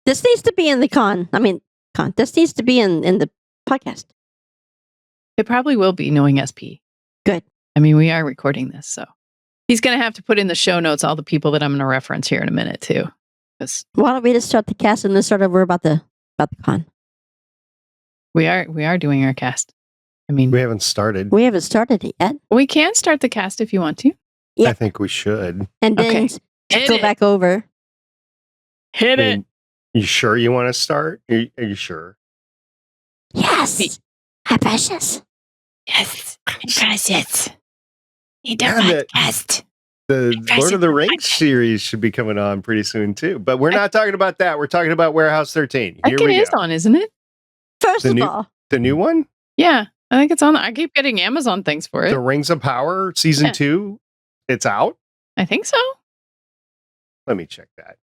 This needs to be in the this needs to be in the podcast. It probably will be, knowing SP. Good. I mean, we are recording this, so he's going to have to put in the show notes all the people that I'm going to reference here in a minute too. Why don't we just start the cast and then start over about the con? We are doing our cast. I mean, we haven't started. We haven't started it yet. We can start the cast if you want to. Yeah. I think we should. And then go back over. Hit it. You sure you want to start? Are you sure? Yes. I'm precious. Yes. I'm precious. Need a podcast. The Lord of the Rings series should be coming on pretty soon too. But we're not talking about that. We're talking about Warehouse 13. Here we go. It is on, isn't it? First of all. The new one? Yeah. I think it's on. I keep getting Amazon things for it. The Rings of Power season 2. It's out? I think so. Let me check that.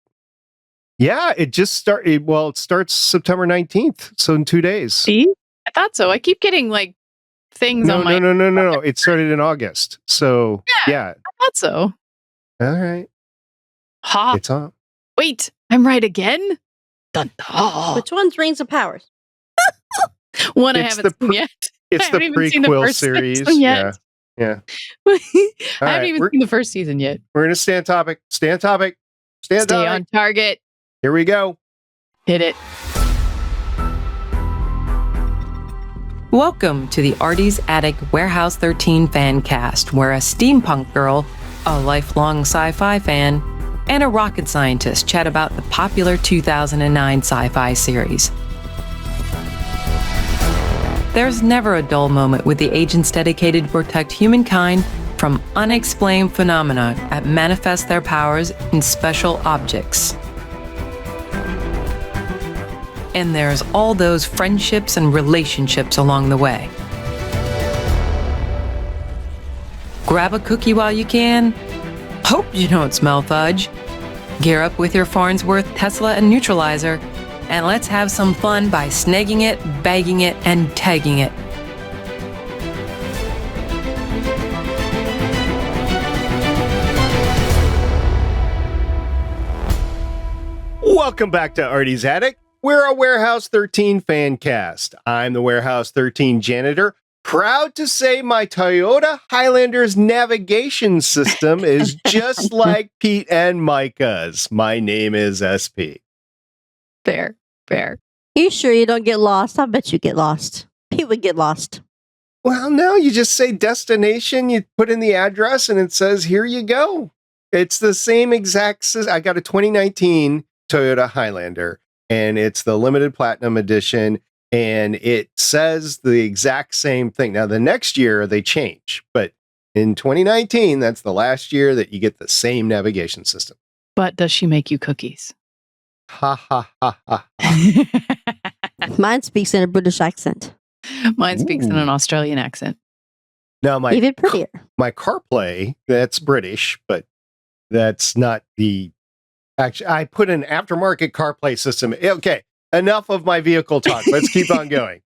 Yeah, it just started. Well, it starts September 19th. So in 2 days. See? I thought so. I keep getting like things on my... No. It started in August. So, yeah. I thought so. All right. Ha. It's on. Wait, I'm right again? Dun, dun. Which one's Rings of Powers? One I haven't seen yet. It's the prequel series. Yeah. I haven't even seen the first season yet. We're going to stay on topic. Stay on target. Here we go. Hit it. Welcome to the Artie's Attic Warehouse 13 Fancast, where a steampunk girl, a lifelong sci-fi fan, and a rocket scientist chat about the popular 2009 sci-fi series. There's never a dull moment with the agents dedicated to protect humankind from unexplained phenomena that manifest their powers in special objects. And there's all those friendships and relationships along the way. Grab a cookie while you can. Hope you don't smell fudge. Gear up with your Farnsworth, Tesla, and Neutralizer, and let's have some fun by snagging it, bagging it, and tagging it. Welcome back to Artie's Attic. We're a Warehouse 13 fan cast. I'm the Warehouse 13 janitor, proud to say my Toyota Highlander's navigation system is just like Pete and Myka's. My name is SP. Fair. You sure you don't get lost? I bet you get lost. Pete would get lost. Well, no, you just say destination, you put in the address, and it says, here you go. It's the same exact system. I got a 2019 Toyota Highlander, and it's the limited platinum edition, and it says the exact same thing. Now, the next year they change, but in 2019, that's the last year that you get the same navigation system. But does she make you cookies? Ha ha ha ha. Mine speaks in a British accent. Mine speaks in an Australian accent. Now, even prettier. My CarPlay, that's British, but that's not the... Actually, I put an aftermarket CarPlay system. Okay, enough of my vehicle talk. Let's keep on going.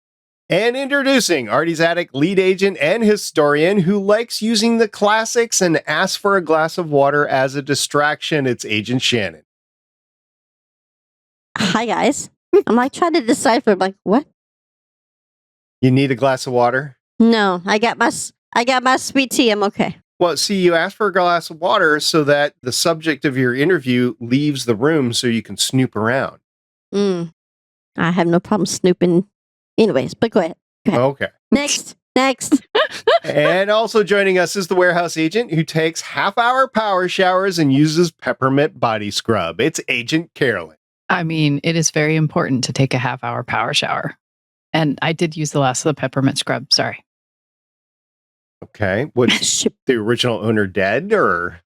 And introducing Artie's Attic lead agent and historian who likes using the classics and asks for a glass of water as a distraction. It's Agent Shannon. Hi, guys. I'm like trying to decipher. I'm like, what? You need a glass of water? No, I got my sweet tea. I'm okay. Well, see, you asked for a glass of water so that the subject of your interview leaves the room so you can snoop around. I have no problem snooping anyways, but go ahead. Okay. Next. And also joining us is the warehouse agent who takes half-hour power showers and uses peppermint body scrub. It's Agent Carolyn. I mean, it is very important to take a half-hour power shower. And I did use the last of the peppermint scrub. Sorry. Okay. Was the original owner dead or?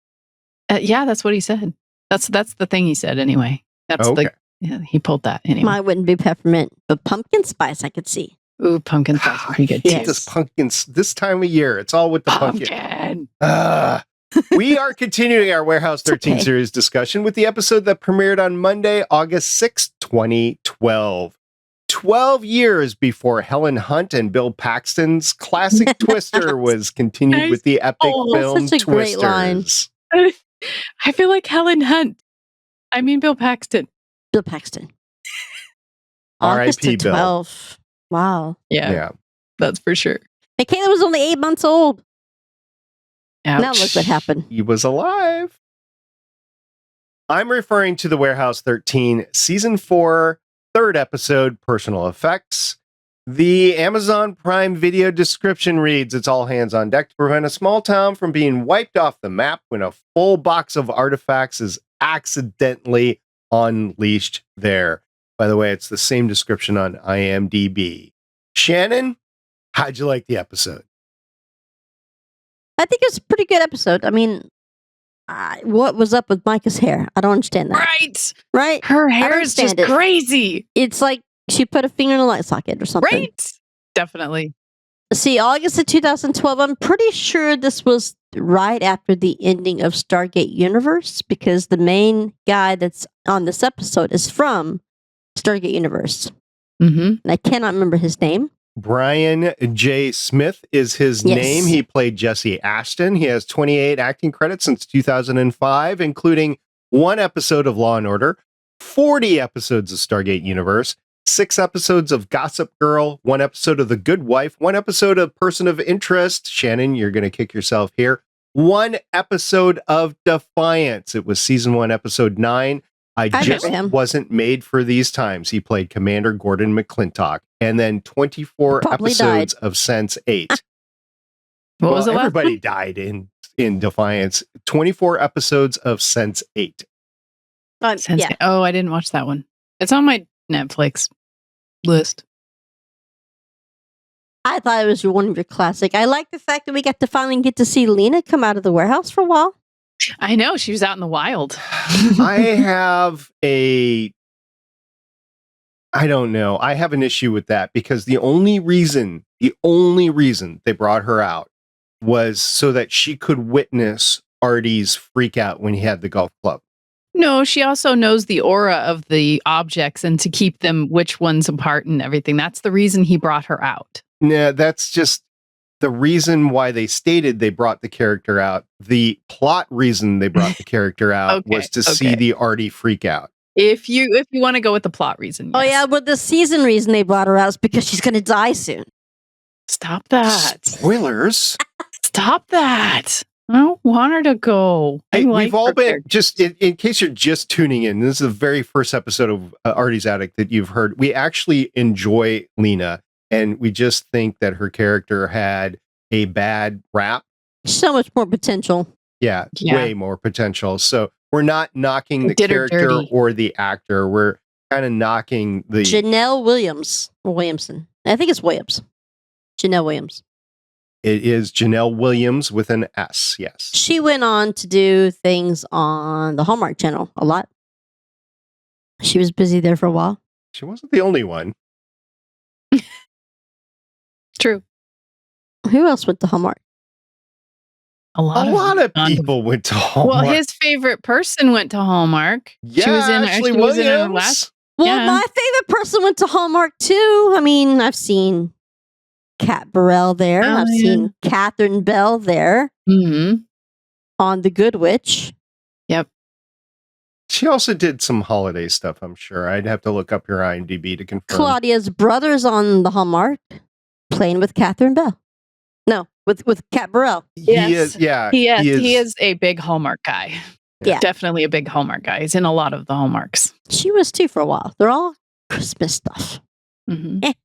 Yeah, that's what he said. That's the thing he said anyway. That's okay. He pulled that anyway. Mine wouldn't be peppermint, but pumpkin spice I could see. Ooh, pumpkin spice would be good too. This pumpkin, this time of year, it's all with the pumpkin. We are continuing our Warehouse 13 series discussion with the episode that premiered on Monday, August 6th, 2012. 12 years before Helen Hunt and Bill Paxton's classic Twister was continued with the epic film such a great line. Twisters. I feel like Helen Hunt. I mean Bill Paxton. Bill Paxton. August R.I.P. of Bill. 12. Wow. Yeah, that's for sure. Michaela was only 8 months old. Ouch. Now look what happened. He was alive. I'm referring to The Warehouse 13, Season 4, 3rd episode, Personal Effects. The Amazon Prime Video description reads, it's all hands on deck to prevent a small town from being wiped off the map when a full box of artifacts is accidentally unleashed there. By the way, it's the same description on IMDb. Shannon, how'd you like the episode? I think it's a pretty good episode. I mean, what was up with Myka's hair? I don't understand that. Right? Her I hair don't is just understand it. crazy. It's like she put a finger in a light socket or something. Right? Definitely. See, August of 2012, I'm pretty sure this was right after the ending of Stargate Universe, because the main guy that's on this episode is from Stargate Universe. Mm-hmm. And I cannot remember his name. Brian J. Smith is his Yes. name. He played Jesse Ashton. He has 28 acting credits since 2005, including 1 episode of Law & Order, 40 episodes of Stargate Universe, 6 episodes of Gossip Girl, 1 episode of The Good Wife, 1 episode of Person of Interest. Shannon, you're going to kick yourself here. 1 episode of Defiance. It was season 1, episode 9. I just remember him. wasn't made for these times. He played Commander Gordon McClintock. And then 24 Probably episodes of Sense 8. What was the last everybody one? died in Defiance. 24 episodes of Sense 8. Sense- Oh, I didn't watch that one. It's on my Netflix list. I thought it was one of your classic. I like the fact that we got to finally get to see Leena come out of the warehouse for a while. I know. She was out in the wild. I have I don't know. I have an issue with that because the only reason they brought her out was so that she could witness Artie's freak out when he had the golf club. No, she also knows the aura of the objects and to keep them which ones apart and everything. That's the reason he brought her out. Nah, that's just the reason why they stated they brought the character out. The plot reason they brought the character out was to see the Artie freak out. If you want to go with the plot reason. Oh yes. yeah, well the season reason they brought her out is because she's going to die soon. Stop that. Spoilers. Stop that. I don't want her to go. Hey, like we've all her been, character. just in case you're just tuning in, this is the very first episode of Artie's Attic that you've heard. We actually enjoy Leena, and we just think that her character had a bad rap. So much more potential. Yeah, Yeah. way more potential. So we're not knocking the Did her character dirty. or the actor. We're kind of knocking the... Janelle Williams. Or Williamson. I think it's Williams. Janelle Williams. It is Janelle Williams with an S, yes. She went on to do things on the Hallmark Channel a lot. She was busy there for a while. She wasn't the only one. True. Who else went to Hallmark? A lot of on- people went to Hallmark. Well, his favorite person went to Hallmark. yeah, she was in Ashley she was in her Williams. last. Well, Yeah. my favorite person went to Hallmark too. I mean, I've seen Kat Burrell there. Oh, I've yeah. seen Catherine Bell there Mm-hmm. on The Good Witch. Yep. She also did some holiday stuff, I'm sure. I'd have to look up her IMDb to confirm. Claudia's brother's on the Hallmark, playing with Catherine Bell. No, with Kat Burrell. Yes. He is, yeah. He is a big Hallmark guy. Yeah. Definitely a big Hallmark guy. He's in a lot of the Hallmarks. She was too for a while. They're all Christmas stuff. Mm-hmm. Can't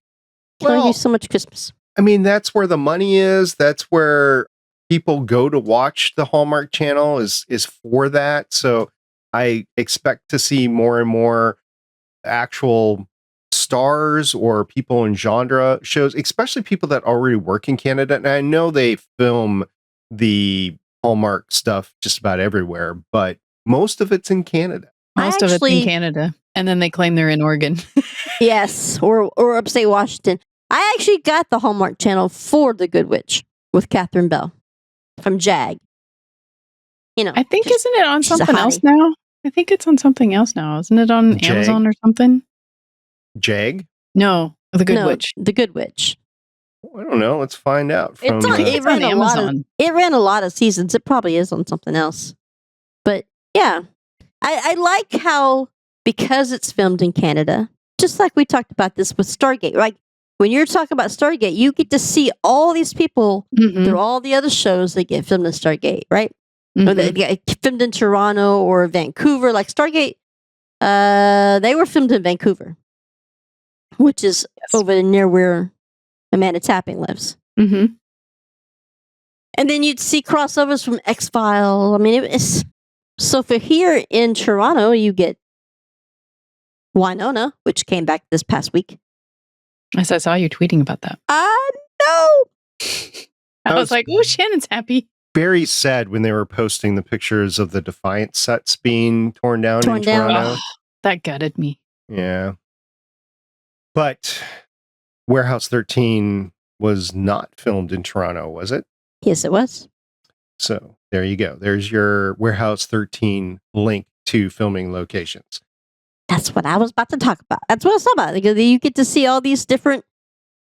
Well, use so much Christmas. I mean, that's where the money is. That's where people go to watch the Hallmark Channel is for that. So I expect to see more and more actual stars or people in genre shows, especially people that already work in Canada. And I know they film the Hallmark stuff just about everywhere, but most of it's in Canada. Most of it's actually- in Canada. And then they claim they're in Oregon. Yes, or upstate Washington. I actually got the Hallmark Channel for The Good Witch with Catherine Bell from JAG. You know, I think, just- isn't it on she's a something else hottie. now? I think it's on something else now. Isn't it on Jag? Amazon or something? Jag? No, The Good no, Witch. The Good Witch. I don't know. Let's find out. From, It's on. It It's on ran a lot of. Amazon. It ran a lot of seasons. It probably is on something else. But yeah, I like how because it's filmed in Canada, just like we talked about this with Stargate, right? When you're talking about Stargate, you get to see all these people through all the other shows that get filmed in Stargate, right? Or they get filmed in Toronto or Vancouver. Like Stargate, they were filmed in Vancouver, which is over near where Amanda Tapping lives. Mm-hmm. And then you'd see crossovers from X-File. I mean, it's so for here in Toronto, you get Winona, which came back this past week. As I saw you tweeting about that. No. I was like, oh, Shannon's happy. Very sad when they were posting the pictures of the Defiant sets being torn down in Toronto. Oh, that gutted me. Yeah. But Warehouse 13 was not filmed in Toronto, was it? Yes, it was. So there you go. There's your Warehouse 13 link to filming locations. That's what I was about to talk about. That's what I was talking about. Because you get to see all these different,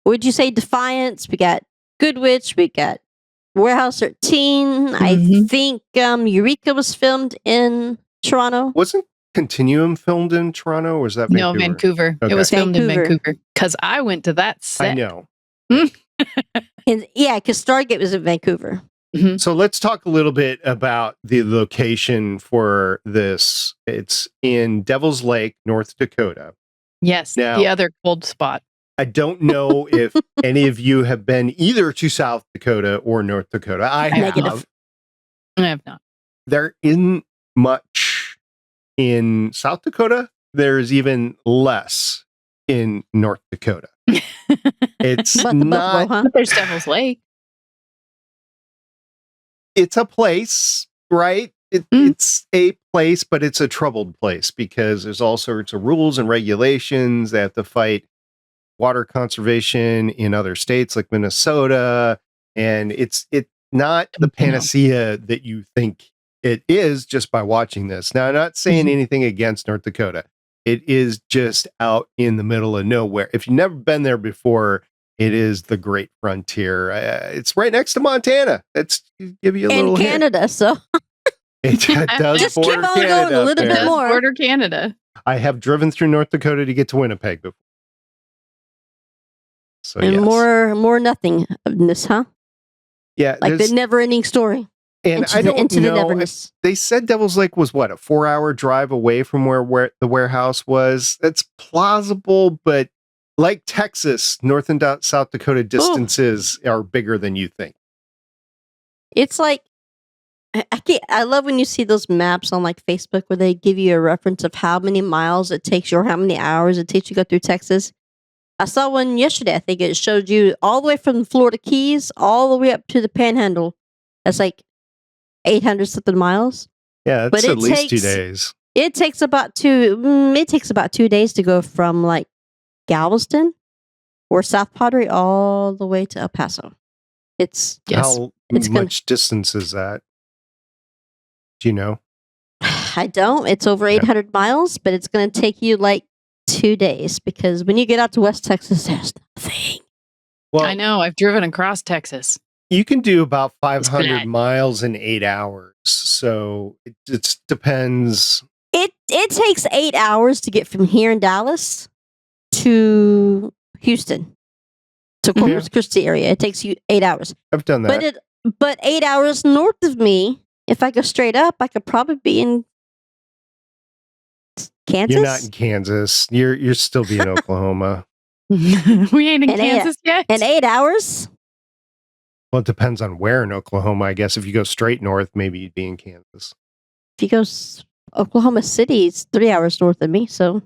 would you say Defiance? We got Good Witch. We got Warehouse 13. I think Eureka was filmed in Toronto. Wasn't Continuum filmed in Toronto, or was that Vancouver? No, Vancouver. Okay. It was filmed in Vancouver. Because I went to that set. I know. Yeah, because Stargate was in Vancouver. So let's talk a little bit about the location for this. It's in Devil's Lake, North Dakota. Yes, Now, the other cold spot. I don't know if any of you have been either to South Dakota or North Dakota. I have. Negative. I have not. There isn't much in South Dakota. There's even less in North Dakota. It's But the not. Buffalo, huh? But there's Devil's Lake. It's a place, right? It's a place, but it's a troubled place because there's all sorts of rules and regulations. They have to fight water conservation in other states like Minnesota, and it's not the panacea that you think it is just by watching this. Now, I'm not saying anything against North Dakota. It is just out in the middle of nowhere. If you've never been there before, it is the great frontier. It's right next to Montana. That's give you a little in Canada, hint. so It does just border keep on Canada going a up little there. bit more. Border Canada. I have driven through North Dakota to get to Winnipeg before. So and yes. more nothingness, huh? Yeah, Like the never-ending story. and I don't into the know. neverness. They said Devil's Lake was what, a 4-hour drive away from where the warehouse was. That's plausible, but like Texas, North and South Dakota distances are bigger than you think. It's like I love when you see those maps on like Facebook where they give you a reference of how many miles it takes you or how many hours it takes you to go through Texas. I saw one yesterday. I think it showed you all the way from the Florida Keys all the way up to the Panhandle. That's like 800 something miles. Yeah, that's But at least 2 days. It takes about 2 days to go from like Galveston or South Padre all the way to El Paso. It's How it's much distance is that? Do you know? I don't. It's over 800 miles, but it's going to take you like 2 days because when you get out to West Texas, there's nothing. Well, I know. I've driven across Texas. you can do about 500 bad. miles in 8 hours. So it depends. It takes 8 hours to get from here in Dallas to Houston, to Corpus Christi area. It takes you 8 hours. I've done that. But 8 hours north of me, if I go straight up, I could probably be in Kansas. You're not in Kansas. You're still be in Oklahoma. We ain't in And Kansas yet. in 8 hours. Well, it depends on where in Oklahoma. I guess if you go straight north, maybe you'd be in Kansas. If you go Oklahoma City, it's 3 hours north of me. So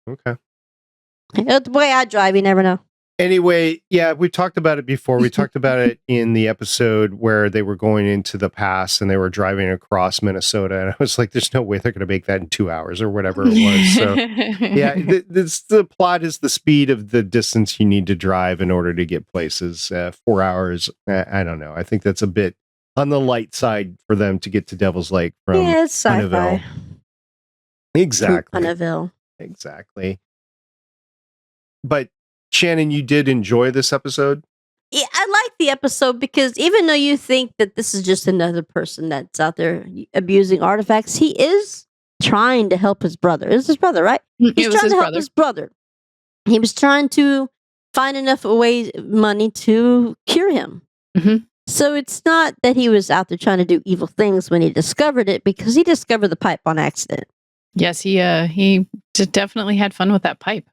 Okay. the way I drive, you never know. Anyway, yeah, we talked about it before. We talked about it in the episode where they were going into the pass and they were driving across Minnesota. And I was like, there's no way they're going to make that in 2 hours or whatever it was. So, yeah, the plot is the speed of the distance you need to drive in order to get places. 4 hours, I don't know. I think that's a bit on the light side for them to get to Devil's Lake from Yeah, it's sci-fi. Hunneville. Exactly. Hunneville. Exactly. But Shannon, you did enjoy this episode? Yeah, I like the episode because even though you think that this is just another person that's out there abusing artifacts, he is trying to help his brother. It's his brother, right? He's It was trying his to help brother. his brother. He was trying to find enough money to cure him. Mhm. So it's not that he was out there trying to do evil things when he discovered it, because he discovered the pipe on accident. Yes, he definitely had fun with that pipe.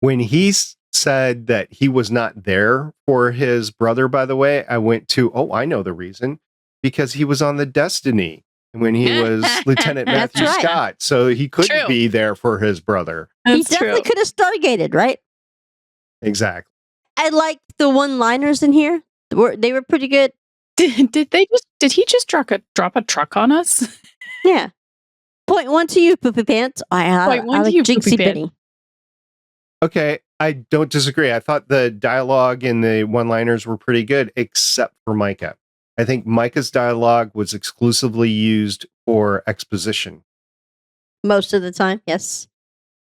When he said that he was not there for his brother, by the way, I went to, I know the reason. Because he was on the Destiny when he was Lieutenant That's Matthew right. Scott. So he couldn't True. be there for his brother. He That's definitely true. could have stargated, right? Exactly. I like the one-liners in here. They were pretty good. Did he just drop a truck on us? Yeah. Point one to you, Poopy Pants. I Point one to like you, Jinxie Poopy Pants. Benny. Okay, I don't disagree. I thought the dialogue and the one-liners were pretty good, except for Myka. I think Myka's dialogue was exclusively used for exposition. Most of the time, yes.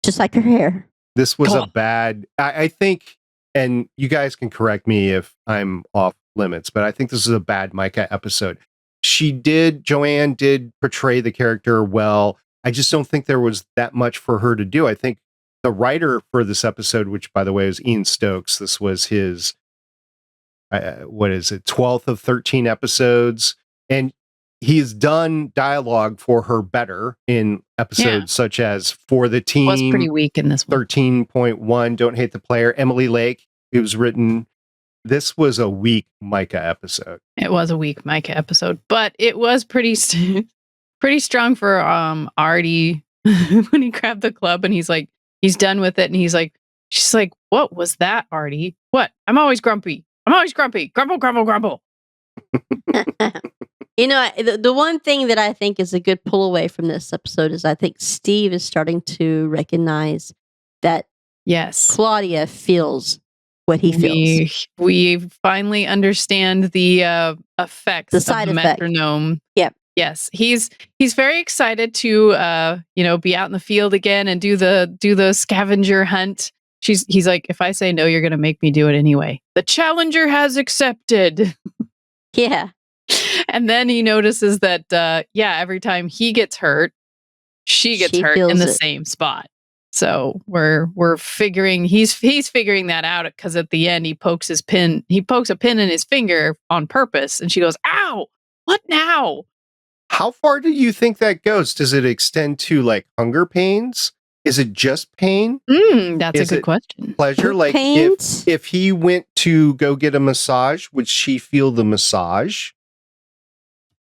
Just like her hair. This was Cool. a bad, I think, and you guys can correct me if I'm off limits, but I think this is a bad Myka episode. Joanne did portray the character well. I just don't think there was that much for her to do. I think the writer for this episode, which by the way is Ian Stokes, this was his, 12th of 13 episodes. And he's done dialogue for her better in episodes such as For the Team. Was pretty weak in this one. 13.1, Don't Hate the Player, Emily Lake. It was written. This was a weak Myka episode. It was a weak Myka episode, but it was pretty strong for Artie when he grabbed the club and he's done with it, and she's like, "What was that, Artie? What? I'm always grumpy. Grumble, grumble, grumble." You know, the one thing that I think is a good pull away from this episode is I think Steve is starting to recognize that Yes, Claudia feels what he feels. We finally understand the effects The of side the effect. metronome. Yep. Yes, he's very excited to be out in the field again and do the scavenger hunt. He's like, if I say no, you're going to make me do it anyway. The challenger has accepted. Yeah. And then he notices that every time he gets hurt, she gets hurt in feels the it. same spot. So we're figuring he's figuring that out, because at the end he pokes a pin in his finger on purpose, and she goes, "Ow! What now?" How far do you think that goes? Does it extend to like hunger pains? Is it just pain? That's Is a good it question. Pleasure? Like Pains? if he went to go get a massage, would she feel the massage?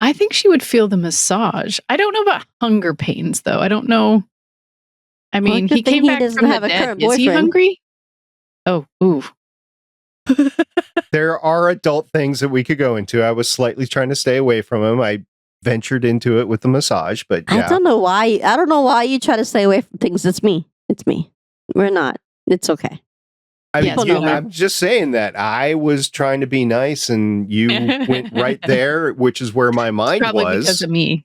I think she would feel the massage. I don't know about hunger pains, though. I don't know. I mean, good he thing came he back doesn't from the have a dead. current Is he boyfriend. hungry? Oh, ooh. There are adult things that we could go into. I was slightly trying to stay away from him. I ventured into it with the massage, but yeah. I don't know why you try to stay away from things. It's me. We're not. It's okay. I mean, Yes, you know. I'm just saying that I was trying to be nice and you went right there, which is where my mind Probably was. because of me.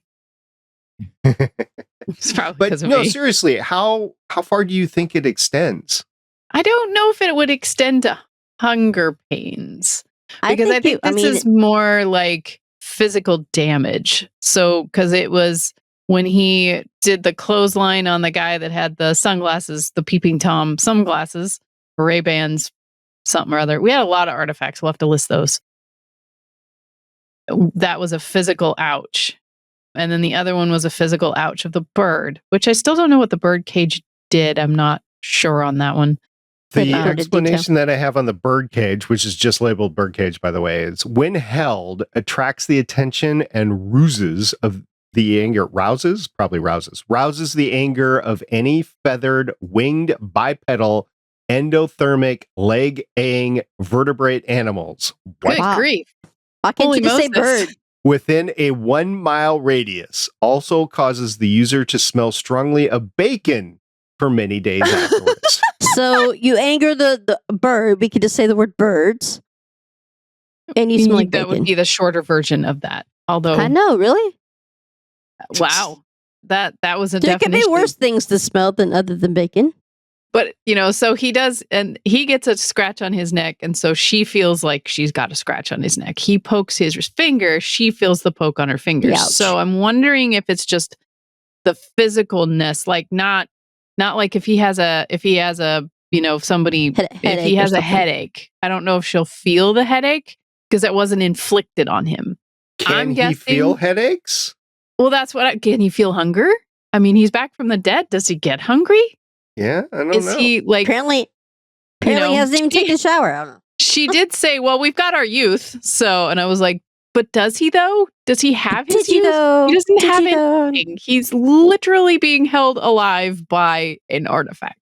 It's probably But because of no, me. seriously, how far do you think it extends? I don't know if it would extend to hunger pains, because I think this is it- more like physical damage. So, because it was when he did the clothesline on the guy that had the sunglasses, the peeping Tom sunglasses, Ray-Bans, something or other. We had a lot of artifacts. We'll have to list those. That was a physical ouch. And then the other one was a physical ouch of the bird, which I still don't know what the bird cage did. I'm not sure on that one. The But, explanation that I have on the bird cage, which is just labeled bird cage, by the way, is when held, attracts the attention and rouses the anger of any feathered, winged, bipedal, endothermic, leg-aying vertebrate animals. Good Wow. grief. Why can't Holy you just say Moses. bird? Within a 1 mile radius, also causes the user to smell strongly of bacon for many days afterwards. So you anger the bird. We could just say the word birds. And you smell like That would bacon. be the shorter version of that. Although, I know, really? wow, that was a There could definition. be worse things to smell other than bacon. But, so he does, and he gets a scratch on his neck, and so she feels like she's got a scratch on his neck. He pokes his finger, she feels the poke on her fingers. Ouch. So I'm wondering if it's just the physicalness, like not like if he has a if somebody, if Headache he or has a something. headache, I don't know if she'll feel the headache because it wasn't inflicted on him. Can I'm he guessing- feel headaches? Well, that's can he feel hunger? I mean, he's back from the dead. Does he get hungry? Yeah, I don't Is know. he like, Apparently he hasn't even taken a shower. I don't know. she did say, well, we've got our youth. So, and I was like, but does he though? Does he have his Did you youth? though? He doesn't Did have you though? anything. He's literally being held alive by an artifact.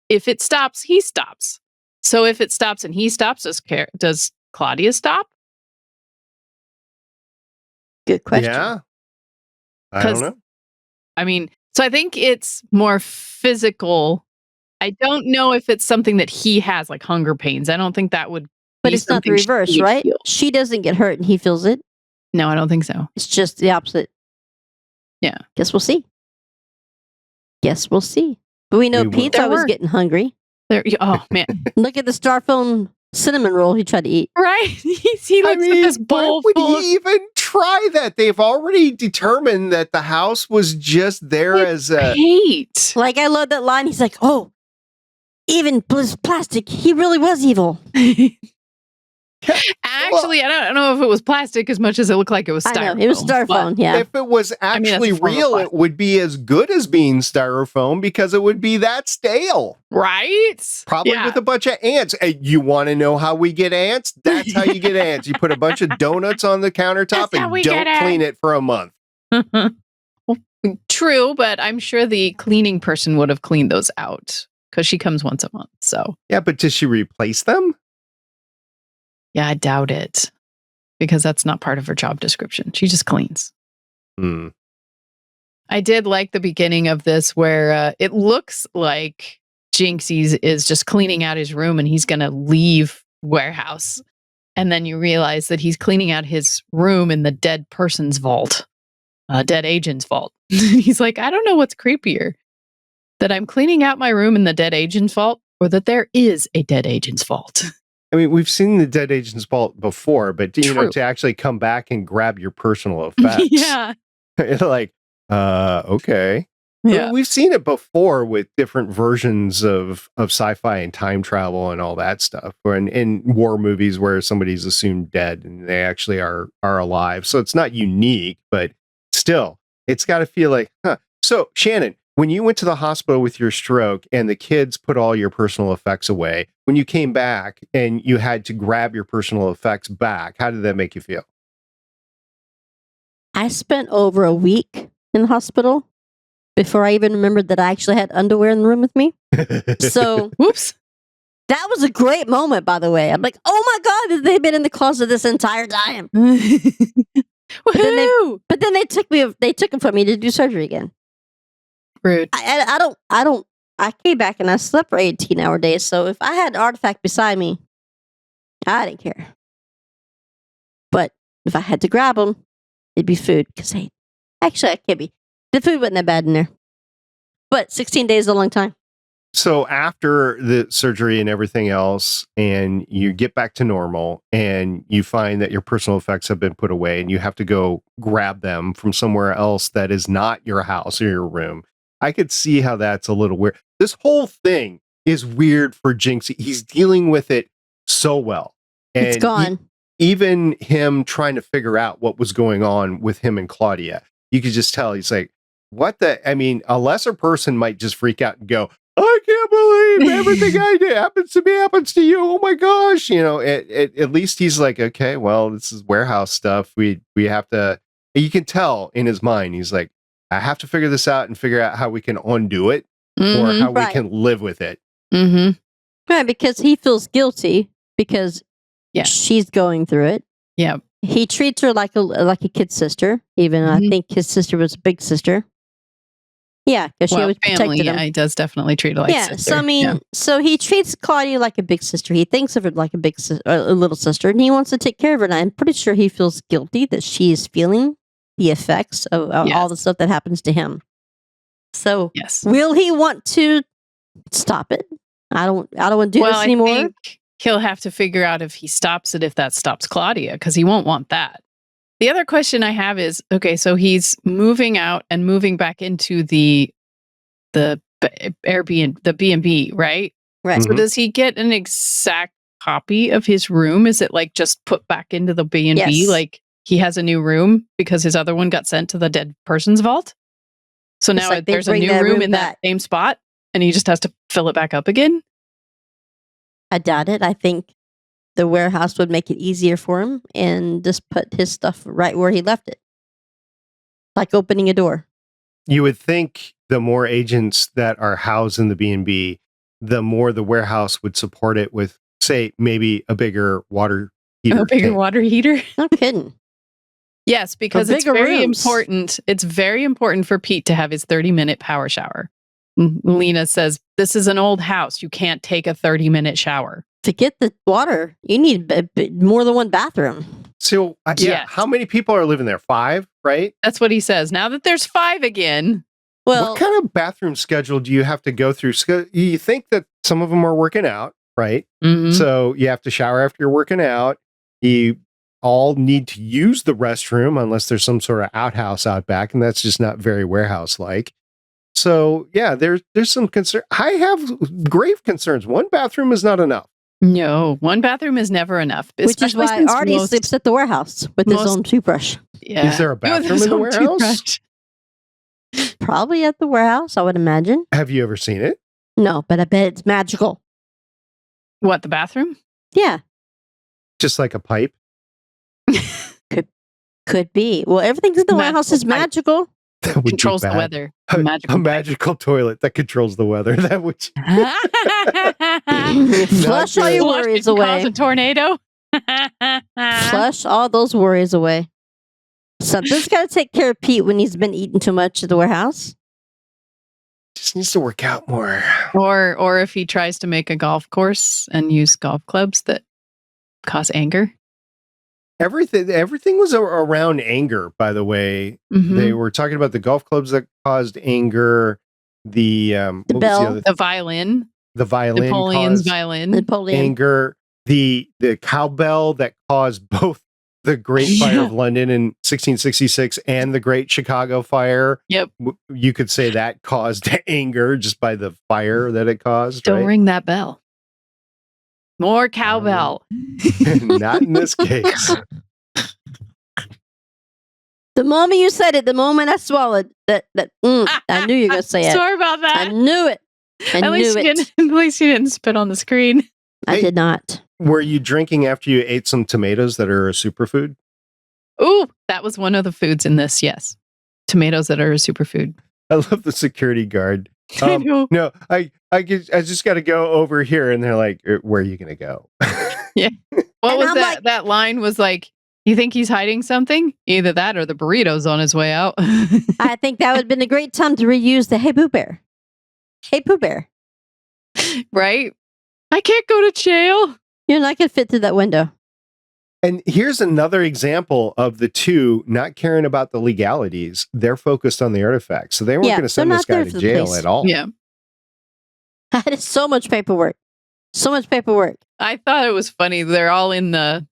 If it stops, he stops. So if it stops and he stops, does Claudia stop? Good question. Yeah. I don't 'Cause- know. I mean, so I think it's more physical. I don't know if it's something that he has, like hunger pains. I don't think that would. But be it's not the something she reverse, would right? feel. She doesn't get hurt and he feels it. No, I don't think so. It's just the opposite. Yeah. Guess we'll see. Guess we'll see. But we know We will. Pete's There always were- getting hungry. Oh man, Look at the Starphone cinnamon roll he tried to eat. right? he looks at this bowl why would full of he even try that? They've already determined that the house was just there as a. hate. Like, I love that line. He's like, oh, even plastic, he really was evil. Actually, I don't know if it was plastic as much as it looked like it was I styrofoam. know. It was but- Starphone, yeah. If it was mean, that's a actually form of real, plastic. it would be as good as being styrofoam because it would be that stale. Right? Probably Yeah. with a bunch of ants. Hey, you want to know how we get ants? That's how you get ants. You put a bunch of donuts on the countertop That's how and we don't get clean it for a month. True, but I'm sure the cleaning person would have cleaned those out because she comes once a month. So Yeah, but does she replace them? yeah, I doubt it because that's not part of her job description. She just cleans. Hmm. I did like the beginning of this where it looks like Jinxie is just cleaning out his room and he's going to leave warehouse. And then you realize that he's cleaning out his room in the dead person's vault, dead agent's vault. He's like, I don't know what's creepier, that I'm cleaning out my room in the dead agent's vault or that there is a dead agent's vault. I mean, we've seen the dead agent's vault before, but True. to actually come back and grab your personal effects. Yeah. Like, okay. Yeah. We've seen it before with different versions of sci-fi and time travel and all that stuff. Or in war movies where somebody's assumed dead and they actually are alive. So it's not unique, but still, it's got to feel like, huh. So, Shannon, when you went to the hospital with your stroke and the kids put all your personal effects away, when you came back and you had to grab your personal effects back, how did that make you feel? I spent over a week in the hospital before I even remembered that I actually had underwear in the room with me. So Whoops. that was a great moment, by the way. I'm like, oh my God, they've been in the closet this entire time. Woohoo! But then they took them from me to do surgery again. Rude. I came back and I slept for 18-hour days. So if I had an artifact beside me, I didn't care. But if I had to grab them, it'd be food. Because actually, I can't be. The food wasn't that bad in there. But 16 days is a long time. So after the surgery and everything else, and you get back to normal and you find that your personal effects have been put away and you have to go grab them from somewhere else that is not your house or your room, I could see how that's a little weird. This whole thing is weird for Jinxie. He's dealing with it so well. And It's gone. even him trying to figure out what was going on with him and Claudia, you could just tell he's like, what the? I mean, a lesser person might just freak out and go, I can't believe everything I do happens to me happens to you. Oh my gosh. You know, at least he's like, okay, well, this is warehouse stuff. We have to, you can tell in his mind, he's like, I have to figure this out and figure out how we can undo it or how we Right. can live with it. Mm-hmm. Right, because he feels guilty because Yeah. she's going through it. Yeah. He treats her like a kid sister, even I Mhm. think his sister was a big sister. Yeah, because she Well, always family, protected him. yeah, he does definitely treat her like Yeah, sister. so I mean, Yeah. so he treats Claudia like a big sister. He thinks of her like a little sister, and he wants to take care of her. And I'm pretty sure he feels guilty that she is feeling the effects of all Yes. the stuff that happens to him. So, Yes. will he want to stop it? I don't want to do this I anymore. think he'll have to figure out if he stops it, if that stops Claudia, because he won't want that. The other question I have is, okay, so he's moving out and moving back into the Airbnb, the B&B, right? Right. So does he get an exact copy of his room? Is it like just put back into the B&B? Yes. Like he has a new room because his other one got sent to the dead person's vault? So It's now like they there's a bring new that room room in back. that same spot and he just has to fill it back up again? I doubt it. I think the warehouse would make it easier for him and just put his stuff right where he left it. Like opening a door. You would think the more agents that are housed in the B&B, the more the warehouse would support it with, say, maybe a bigger water heater. A bigger tank. water heater? No kidding. Yes, because it's bigger very rooms. important. It's very important for Pete to have his 30-minute power shower. Leena says, this is an old house. You can't take a 30-minute shower. To get the water, you need more than one bathroom. So, yeah, Yes. how many people are living there? 5, right? That's what he says. Now that there's 5 again. Well, What kind of bathroom schedule do you have to go through? You think that some of them are working out, right? Mhm. So you have to shower after you're working out. You all need to use the restroom unless there's some sort of outhouse out back, and that's just not very warehouse-like. So, yeah, there's some concern. I have grave concerns. One bathroom is not enough. No, one bathroom is never enough. which is especially why since Artie most- sleeps at the warehouse with his most- own toothbrush. Yeah. Is there a With bathroom his in the own warehouse? toothbrush. Probably at the warehouse, I would imagine. Have you ever seen it? No, but I bet it's magical. What, the bathroom? Yeah, Just like a pipe? could be. Well, everything in the warehouse is Magical magical. That would be Controls the bad. weather. A Magical. magical toilet that controls the weather. That would. Flush all good. your Flush worries and cause away. a tornado. Flush all those worries away. Something's got to take care of Pete when he's been eating too much at the warehouse. Just needs to work out more. Or if he tries to make a golf course and use golf clubs that cause anger. Everything was around anger, by the way. Mhm. They were talking about the golf clubs that caused anger, the what was bell. the other The violin, the violin Napoleon's caused violin. Napoleon. anger, the cowbell that caused both the Great Fire of London in 1666 and the Great Chicago Fire. Yep. You could say that caused anger just by the fire that it caused, Don't right? ring that bell. More cowbell. Not in this case. The moment you said it, the moment I swallowed I knew you were going to say it. Sorry about I that. knew it. I At knew least, it. at least you didn't spit on the screen. I Hey. did not. Were you drinking after you ate some tomatoes that are a superfood? Ooh, that was one of the foods in this. Yes, tomatoes that are a superfood. I love the security guard. I know. No, I just got to go over here, and they're like, "Where are you going to go?" What And was I'm that? like- That line was like, "You think he's hiding something? Either that or the burrito's on his way out." I think that would have been a great time to reuse the Hey Pooh Bear. Hey Pooh Bear. Right? I can't go to jail. You're not going to fit through that window. And here's another example of the two not caring about the legalities. They're focused on the artifacts, so they weren't Yeah, going to send they're this not guy there to for the jail police. at all. Yeah. That is so much paperwork. So much paperwork. I thought it was funny. They're all in the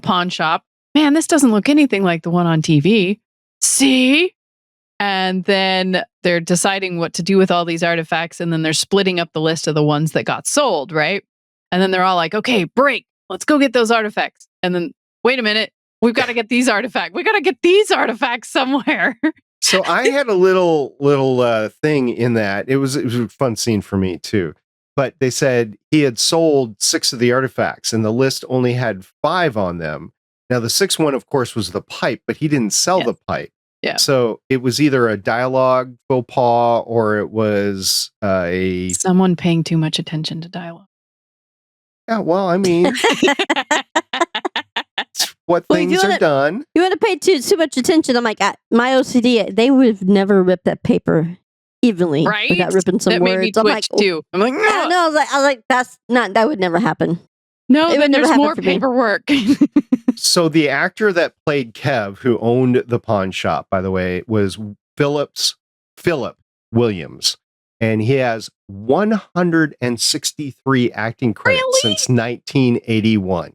pawn shop. Man, this doesn't look anything like the one on TV. See? And then they're deciding what to do with all these artifacts, and then they're splitting up the list of the ones that got sold, right? And then they're all like, "Okay, break. Let's go get those artifacts." And then, wait a minute, we've got to get these artifacts. We got to get these artifacts somewhere. So I had a little thing in that. It was a fun scene for me too. But they said he had sold 6 of the artifacts, and the list only had 5 on them. Now the 6th one, of course, was the pipe, but he didn't sell Yes. the pipe. Yeah. So it was either a dialogue faux pas or it was a Someone paying too much attention to dialogue. yeah. Well, I mean, it's what Well, if things you are wanna- done. You want to pay too much attention. I'm like, my OCD, they would have never ripped that paper evenly Right? without ripping some That made me words. I'm twitch like, too. I'm like, I know. I was like, that would never happen. no, It would then never there's happen more for me. paperwork. So the actor that played Kev, who owned the pawn shop, by the way, was Philip Williams. And he has 163 acting credits Really? since 1981.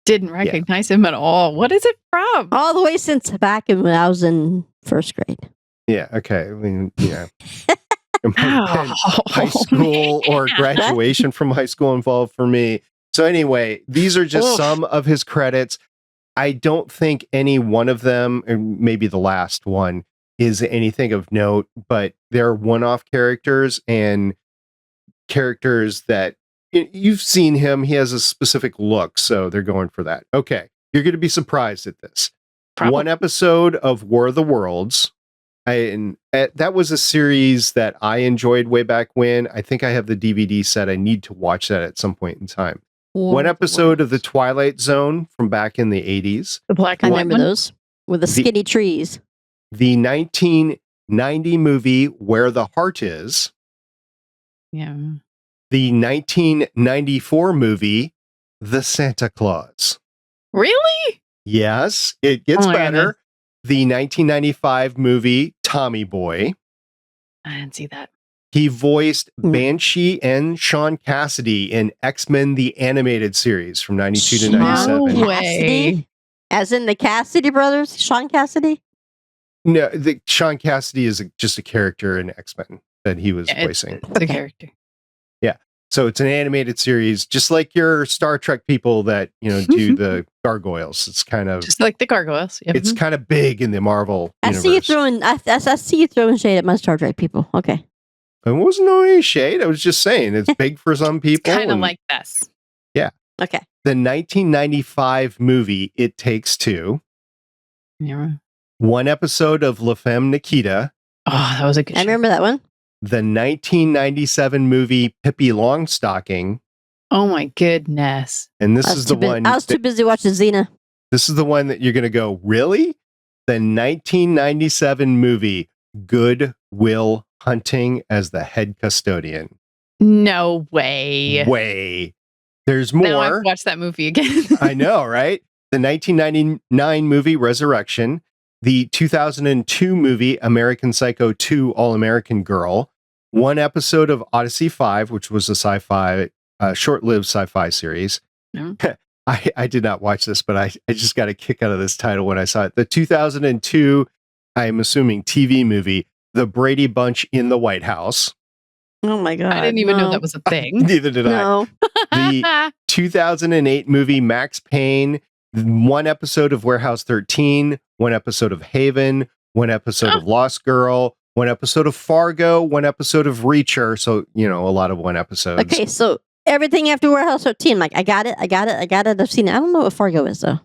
Didn't recognize him at all. What is it from? All the way since back when I was in first grade. Yeah, okay. I mean, yeah. high school or graduation from high school involved for me. So anyway, these are just some of his credits. I don't think any one of them, or maybe the last one, is anything of note, but they're one-off characters and characters that you've seen him. He has a specific look, so they're going for that. Okay, you're going to be surprised at this. Probably. One episode of War of the Worlds. That was a series that I enjoyed way back when. I think I have the DVD set. I need to watch that at some point in time. One episode of The Twilight Zone from back in the 80s. The black I and white remember one? those with the skinny trees. The 1990 movie Where the Heart Is. Yeah. The 1994 movie The Santa Claus. Really? Yes, it gets Oh my better. goodness. The 1995 movie Tommy Boy. I didn't see that. He voiced Banshee and Sean Cassidy in X-Men the Animated Series from 92 to Sean 97. No way. Cassidy? As in the Cassidy brothers? Sean Cassidy? No, Sean Cassidy is just a character in X-Men that he was voicing. It's a character. So it's an animated series, just like your Star Trek people that, do the gargoyles. It's kind of Just like the gargoyles. Yep. it's kind of big in the Marvel I universe. see you throwing. I see you throwing shade at my Star Trek people. Okay. It wasn't any shade. I was just saying it's big for some people. Kind of and like this. Okay. the 1995 movie It Takes Two. Yeah. One episode of La Femme Nikita. Oh, that was a good I show. remember that one. The 1997 movie Pippi Longstocking. Oh my goodness. And this I was is the too bu- one. I was too busy watching Xena. This is the one that you're going to go, really? The 1997 movie Good Will Hunting as the head custodian. No way. Way. There's Now I have more. to watch that movie again. I know, right? The 1999 movie Resurrection. The 2002 movie American Psycho 2 All-American Girl. One episode of Odyssey 5, which was a sci-fi, short-lived sci-fi series. No. I did not watch this, but I just got a kick out of this title when I saw it. The 2002, I'm assuming, TV movie, The Brady Bunch in the White House. Oh my god! I didn't even know no. that was a thing. Neither did No. The 2008 movie Max Payne. One episode of Warehouse 13. One episode of Haven. One episode of Lost Girl. One episode of Fargo. One episode of Reacher. So, a lot of one episodes. Okay, so everything after Warehouse 13, like I got it. I've seen it. I don't know what Fargo is though.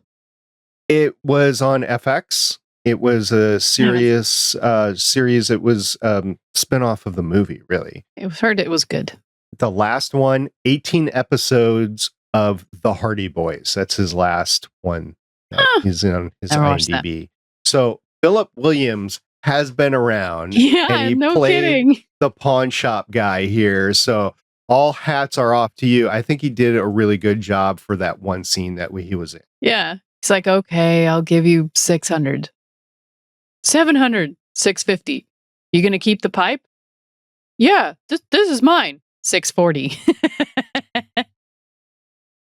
It was on FX. It was a serious series. It was spinoff of the movie, really. It was heard it was good. The last one, 18 episodes of The Hardy Boys. That's his last one. He's on his Never watched that. IMDb. So Philip Williams has been around. Yeah, and he no played kidding. the pawn shop guy here. So all hats are off to you. I think he did a really good job for that one scene that he was in. Yeah. He's like, okay, I'll give you 600. 700. 650. You gonna keep the pipe? Yeah, this is mine. 640.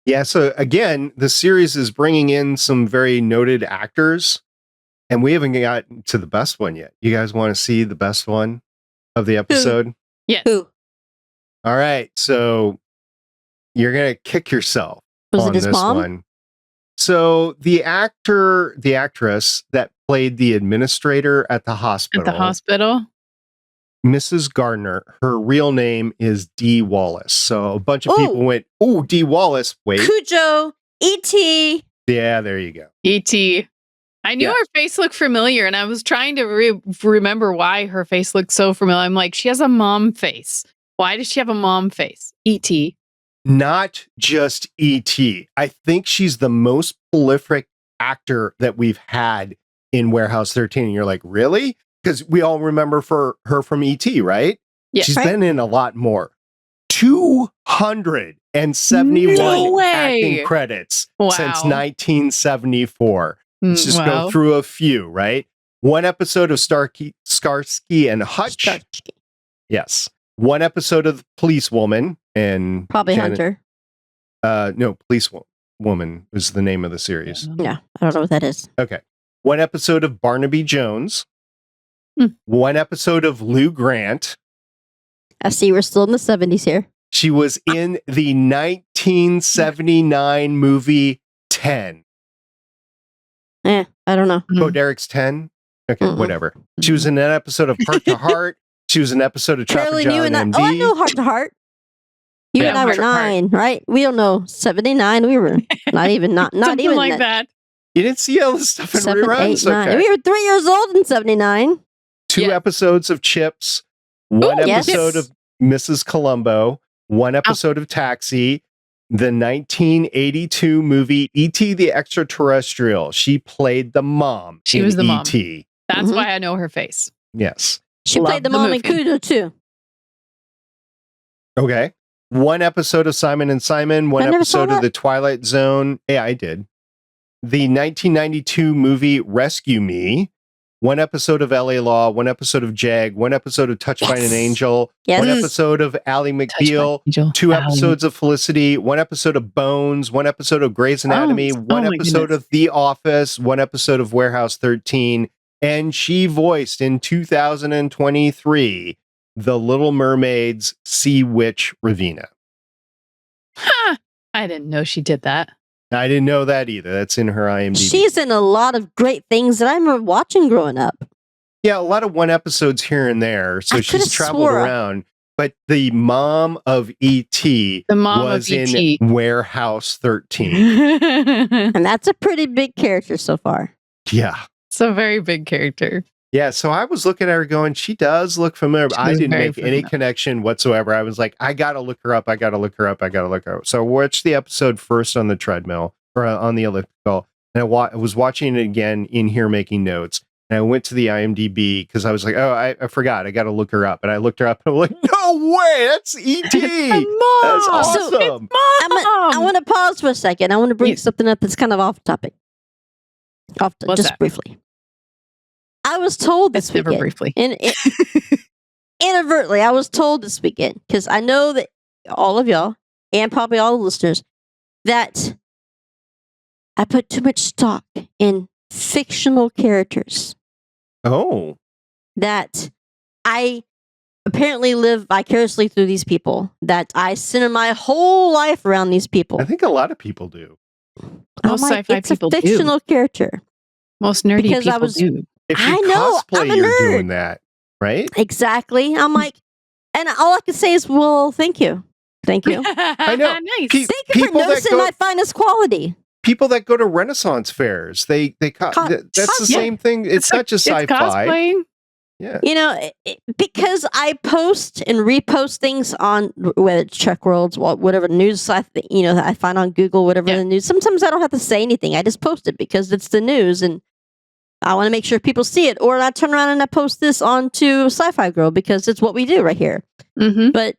Yeah, so again, the series is bringing in some very noted actors, and we haven't gotten to the best one yet. You guys want to see the best one of the episode? Yes. Who All right, so you're going to kick yourself was on it? His this mom? one. So the actress that played the administrator at the hospital, At the hospital. Mrs. Gardner, her real name is Dee Wallace. So a bunch of Oh. people went, "Oh, Dee Wallace." Wait, Cujo, E.T. yeah, there you go. E.T. I knew Yeah. her face looked familiar, and I was trying to remember why her face looked so familiar. I'm like, she has a mom face. Why does she have a mom face? E.T. Not just E.T. I think she's the most prolific actor that we've had in Warehouse 13. And you're like, really? Because we all remember her from E.T., right? Yeah. She's Right. been in a lot more. 271 No way. acting credits since Wow. 1974. Let's just Wow. go through a few, right? One episode of Starsky and Hutch. Yes. One episode of Police Woman and Probably Hunter. No, Police Woman is the name of the series. No, I don't know what that is. Okay. One episode of Barnaby Jones. Hmm. One episode of Lou Grant. I see we're still in the 70s here. She was in the 1979 movie 10. I don't know. Oh, Derek's 10? Okay, whatever. She was in an episode of Heart to Heart. She was in an episode of Trapper Carolyn, John you and MD. I know Heart to Heart. You and I were 9, right? We don't know. 79. We were not even not even like that. You didn't see all this stuff in 7, reruns? 8, 9. Okay. We were 3 years old in 79. 2 episodes of Chips, 1 episode of Mrs. Columbo, 1 episode of Taxi, the 1982 movie E.T. the Extraterrestrial. She played the mom. She was the mom. E.T. That's why I know her face. Yes. She played the mom in Kudo too. Okay. 1 episode of Simon and Simon, 1 episode of The Twilight Zone. Yeah, I did. The 1992 movie Rescue Me, 1 episode of LA Law, 1 episode of Jag, 1 episode of Touched by an Angel, 1 episode of Ally McBeal, 2 episodes of Felicity, 1 episode of Bones, 1 episode of Grey's Anatomy, 1 episode of The Office, 1 episode of Warehouse 13, and she voiced in 2023 The Little Mermaid's Sea Witch Ravina. Huh. I didn't know she did that. I didn't know that either. That's in her IMDb. She's in a lot of great things that I remember watching growing up. Yeah, a lot of 1 episodes here and there. So she's traveled around. But the mom of E.T. was in Warehouse 13. And that's a pretty big character so far. Yeah. It's a very big character. Yeah, so I was looking at her going, she does look familiar, but I didn't make any connection whatsoever. I was like, I got to look her up. So I watched the episode first on the treadmill or on the elliptical, and I was watching it again in here making notes. And I went to the IMDb because I was like, oh, I forgot. I got to look her up. And I looked her up and I'm like, no way, that's E.T. That's awesome. So I want to pause for a second. I want to bring something up that's kind of off topic. Briefly. I was told this weekend. Briefly. Inadvertently, I was told this weekend, because I know that all of y'all, and probably all the listeners, that I put too much stock in fictional characters. Oh. That I apparently live vicariously through these people. That I center my whole life around these people. I think a lot of people do. Most sci-fi people do. It's a fictional character. Most nerdy people do. If you cosplay, you're doing that, right? Exactly. I'm like, and all I can say is, well, thank you. Thank you. I know. Nice. Thank you for noticing my finest quality. People that go to Renaissance fairs, that's the same thing. It's not just sci-fi. Cosplaying. Yeah. You know, because I post and repost things on whether it's Trek Worlds, whatever news I find on Google, whatever the news. Sometimes I don't have to say anything. I just post it because it's the news and I want to make sure people see it. Or I turn around and I post this onto Sci-Fi Girl because it's what we do right here. Mm-hmm. But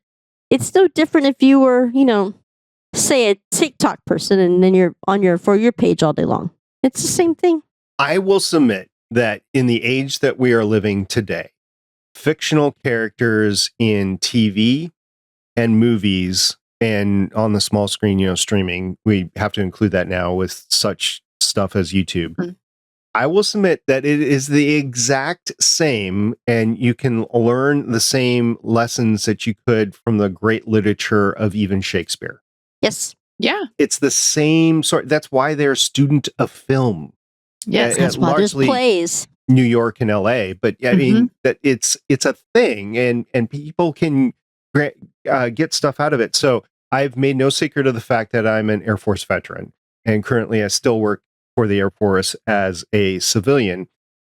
it's no different if you were, say a TikTok person and then you're on your For You page all day long. It's the same thing. I will submit that in the age that we are living today, fictional characters in TV and movies and on the small screen, streaming, we have to include that now with such stuff as YouTube. Mm-hmm. I will submit that it is the exact same, and you can learn the same lessons that you could from the great literature of even Shakespeare. Yes. Yeah. It's the same sort. That's why they're a student of film. Yes, that's why there's plays. New York and LA, but I mean that it's a thing, and people can get stuff out of it. So I've made no secret of the fact that I'm an Air Force veteran, and currently I still work for the Air Force as a civilian.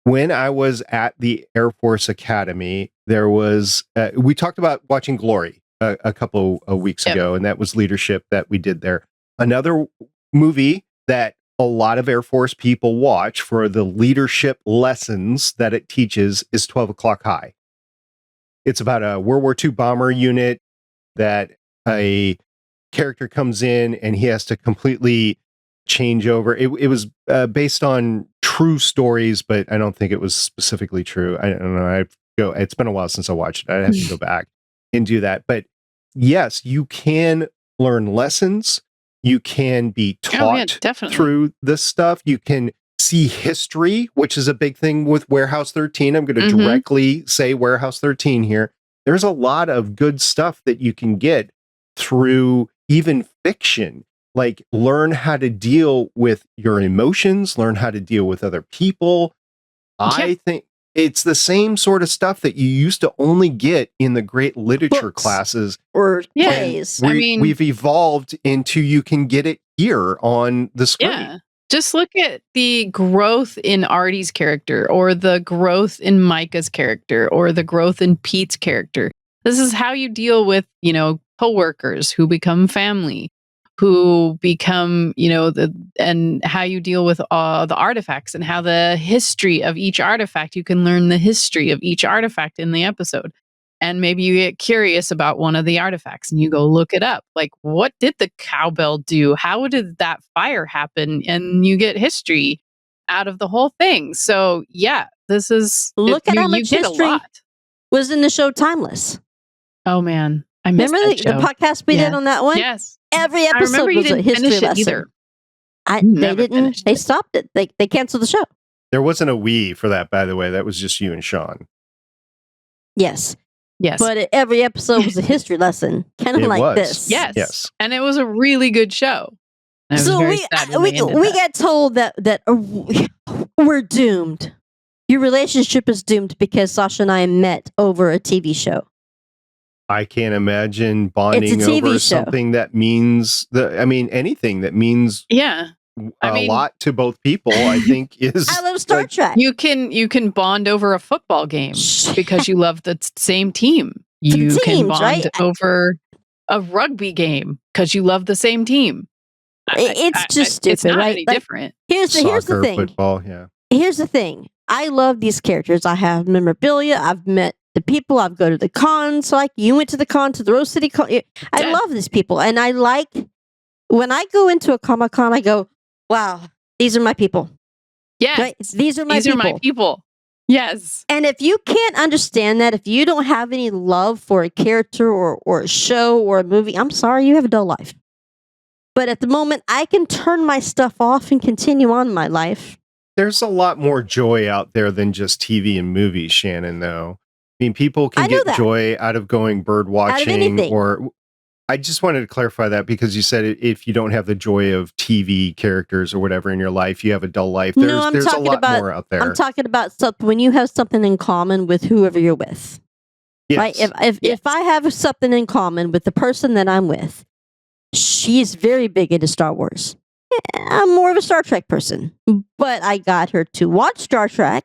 When I was at the Air Force Academy, there was we talked about watching Glory a couple of weeks ago, and that was leadership that we did there. Another movie that a lot of Air Force people watch for the leadership lessons that it teaches is 12 O'Clock High. It's about a World War II bomber unit that a character comes in and he has to completely change over. It was based on true stories, but I don't think it was specifically true. I don't know. It's been a while since I watched it. I have to go back and do that. But yes, you can learn lessons. You can be taught through this stuff. You can see history, which is a big thing with Warehouse 13. I'm going to directly say Warehouse 13 here. there's a lot of good stuff that you can get through even fiction. Like, learn how to deal with your emotions, learn how to deal with other people. I think it's the same sort of stuff that you used to only get in the great literature Books. classes. Or plays. We've evolved into you can get it here on the screen. Yeah. Just look at the growth in Artie's character, or the growth in Myka's character, or the growth in Pete's character. This is how you deal with, coworkers who become family, who become, and how you deal with the artifacts, and how the history of each artifact, you can learn the history of each artifact in the episode. And maybe you get curious about one of the artifacts and you go look it up. Like, what did the cowbell do? How did that fire happen? And you get history out of the whole thing. So yeah, this is look at how much history was in the show Timeless. Oh man, I missed remember that show. the podcast we did on that one. Yes, every episode was a history lesson. Either. They didn't. They stopped it. They canceled the show. There wasn't a Wii for that, by the way. That was just you and Sean. Yes. Yes. But every episode was a history lesson, kind of like this. Yes. And it was a really good show. So we got told that we're doomed. Your relationship is doomed because Sasha and I met over a TV show. I can't imagine bonding over something that means anything that means a lot to both people. I think is. I love Star Trek. You can bond over a football game because you love the same team. You can bond over a rugby game because you love the same team. It's just stupid, it's not right? any different. Here's the thing. Football, yeah. Here's the thing. I love these characters. I have memorabilia. I've met the people. I've go to the cons. Like you went to the con, to the Rose City Con. I love these people, and I like when I go into a Comic-Con. I go, "Wow, these are my people." Yes, right? These are my people. Yes. And if you can't understand that, if you don't have any love for a character or a show or a movie, I'm sorry, you have a dull life. But at the moment, I can turn my stuff off and continue on my life. There's a lot more joy out there than just TV and movies, Shannon, though. I mean, people can get joy out of going bird watching, or I just wanted to clarify that because you said if you don't have the joy of TV characters or whatever in your life, you have a dull life. There's a lot more out there. I'm talking about something when you have something in common with whoever you're with. Yes. Right? If I have something in common with the person that I'm with, she's very big into Star Wars. I'm more of a Star Trek person, but I got her to watch Star Trek.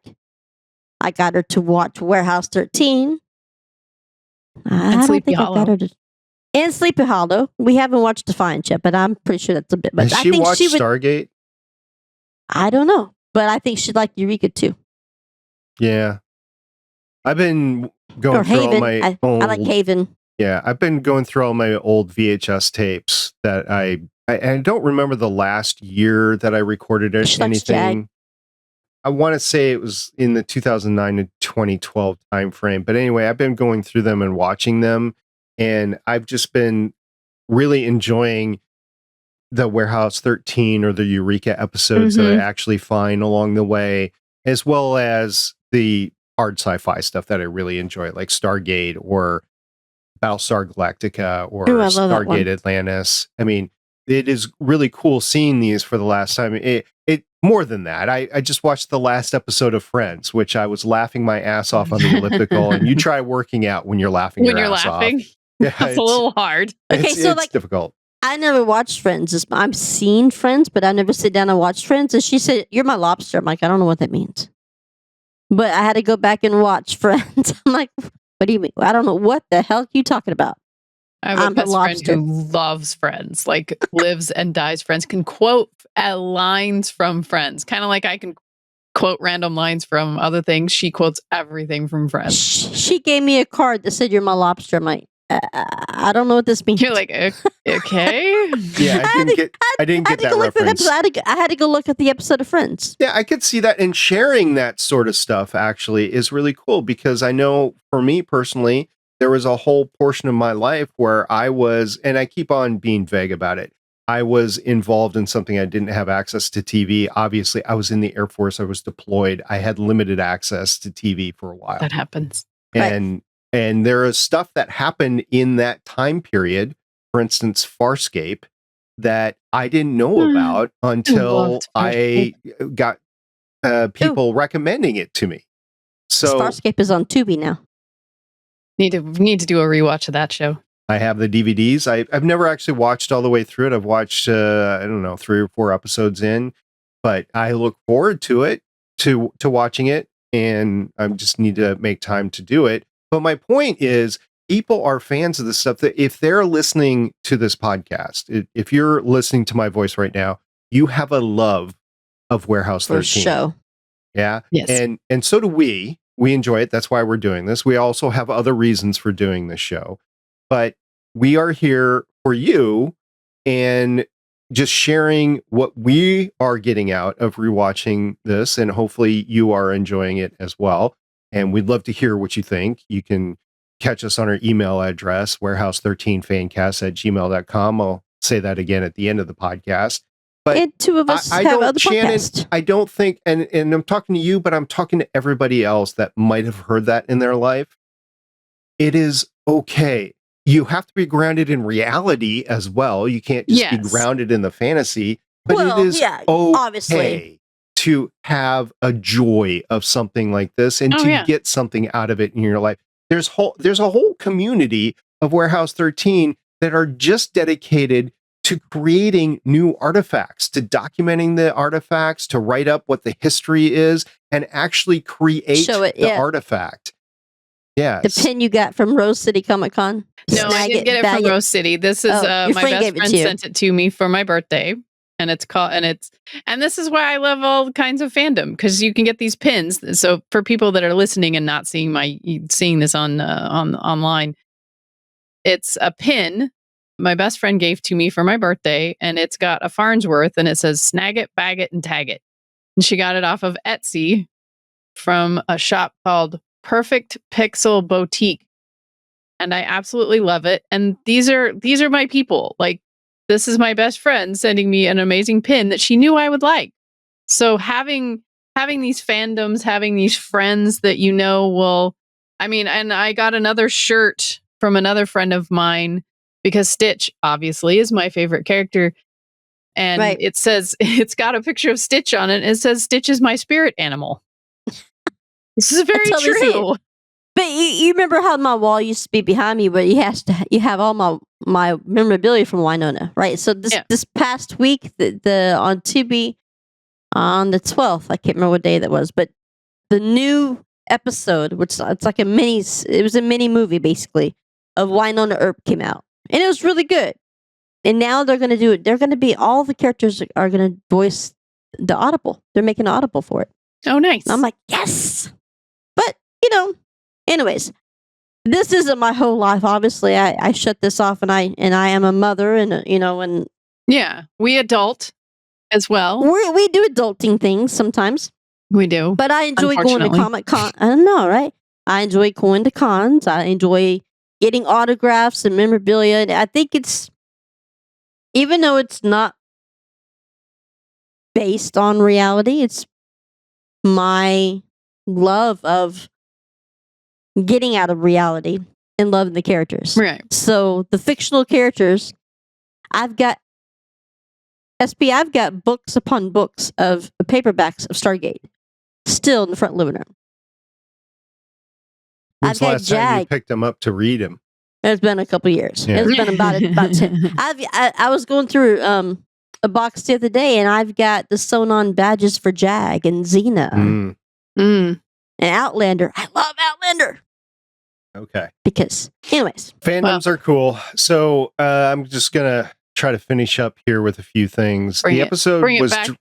I got her to watch Warehouse 13. And Sleepy Hollow. And Sleepy Hollow. We haven't watched Defiance yet, but I'm pretty sure that's a bit. But Has she watched Stargate? I don't know, but I think she'd like Eureka too. Yeah, I've been going through all my. I like Haven. Yeah, I've been going through all my old VHS tapes that I don't remember the last year that I recorded anything. I want to say it was in the 2009 to 2012 timeframe. But anyway, I've been going through them and watching them. And I've just been really enjoying the Warehouse 13 or the Eureka episodes that I actually find along the way, as well as the hard sci-fi stuff that I really enjoy, like Stargate or Battlestar Galactica or Stargate Atlantis. I mean, it is really cool seeing these for the last time. It more than that. I just watched the last episode of Friends, which I was laughing my ass off on the elliptical. And you try working out when you're laughing your ass off. Yeah, it's a little hard. Okay, so it's difficult. I never watched Friends. I've seen Friends, but I never sit down and watch Friends. And she said, "You're my lobster." I'm like, I don't know what that means. But I had to go back and watch Friends. I'm like, what do you mean? I don't know what the hell you talking about. I have a best friend who loves Friends, like lives and dies Friends, can quote lines from Friends. Kind of like I can quote random lines from other things. She quotes everything from Friends. She gave me a card that said, "You're my lobster." I'm like, I don't know what this means. You're like, okay. Yeah, I didn't get that reference. I had to go look at the episode of Friends. Yeah, I could see that, and sharing that sort of stuff actually is really cool because I know for me personally, there was a whole portion of my life where I was, and I keep on being vague about it, I was involved in something I didn't have access to TV. Obviously, I was in the Air Force. I was deployed. I had limited access to TV for a while. That happens. And And there is stuff that happened in that time period, for instance, Farscape, that I didn't know about until loved I got people recommending it to me. So Farscape is on Tubi now. Need to do a rewatch of that show. I have the DVDs. I've never actually watched all the way through it. I've watched, 3 or 4 episodes in, but I look forward to it, to watching it, and I just need to make time to do it. But my point is, people are fans of this stuff. That if they're listening to this podcast, if you're listening to my voice right now, you have a love of Warehouse 13. For show. Yeah. Yes. And so do we. We enjoy it. That's why we're doing this. We also have other reasons for doing this show. But we are here for you and just sharing what we are getting out of rewatching this. And hopefully you are enjoying it as well. And we'd love to hear what you think. You can catch us on our email address, warehouse13fancast@gmail.com. I'll say that again at the end of the podcast. But And two of us I have don't, other Shannon, podcasts. I don't think, and I'm talking to you, but I'm talking to everybody else that might have heard that in their life. It is okay. You have to be grounded in reality as well. You can't just be Yes. grounded in the fantasy, but Well, it is yeah, okay obviously. to have a joy of something like this and Oh, to yeah. get something out of it in your life. There's a whole community of Warehouse 13 that are just dedicated to creating new artifacts, to documenting the artifacts, to write up what the history is, and actually create Show it, the yeah. artifact. Yeah. The pin you got from Rose City Comic Con. No, I didn't get it bag from Rose City. This is Oh, your my friend best gave it friend to you. sent it to me for my birthday, and it's and this is why I love all kinds of fandom, because you can get these pins. So for people that are listening and not seeing this on online, it's a pin my best friend gave to me for my birthday, and it's got a Farnsworth, and it says "Snag it, bag it, and tag it." And she got it off of Etsy from a shop called Perfect Pixel Boutique. And I absolutely love it. And these are my people. Like, this is my best friend sending me an amazing pin that she knew I would like. So having these fandoms, having these friends that will, and I got another shirt from another friend of mine because Stitch obviously is my favorite character. And Right. it says, it's got a picture of Stitch on it. And it says, Stitch is my spirit animal. This is very totally see true. But you remember how my wall used to be behind me, but you have all my memorabilia from Winona, right? So this past week, the on Tubi on the 12th, I can't remember what day that was, but the new episode, which it's like it was a mini movie basically of Winona Earp came out, and it was really good. And now they're going to do it. They're going to be all the characters are going to voice the Audible. They're making an Audible for it. Oh, nice. And I'm like, yes. But anyways, this isn't my whole life. Obviously, I shut this off, and I am a mother, and and Yeah, we adult as well. we do adulting things sometimes. We do. But I enjoy going to Unfortunately. Comic Con. I don't know, right? I enjoy going to cons. I enjoy getting autographs and memorabilia. And I think it's, even though it's not based on reality, it's my love of getting out of reality and loving the characters. Right. So the fictional characters, I've got books upon books of paperbacks of Stargate still in the front living room. When's the last time you picked them up to read them? It's been a couple years. Yeah. It's been about 10. I was going through a box the other day, and I've got the sewn on badges for Jag and Xena and Outlander. I love Outlander. Okay. Because, anyways. Fandoms are cool. So I'm just going to try to finish up here with a few things. Bring the it- episode bring it was back to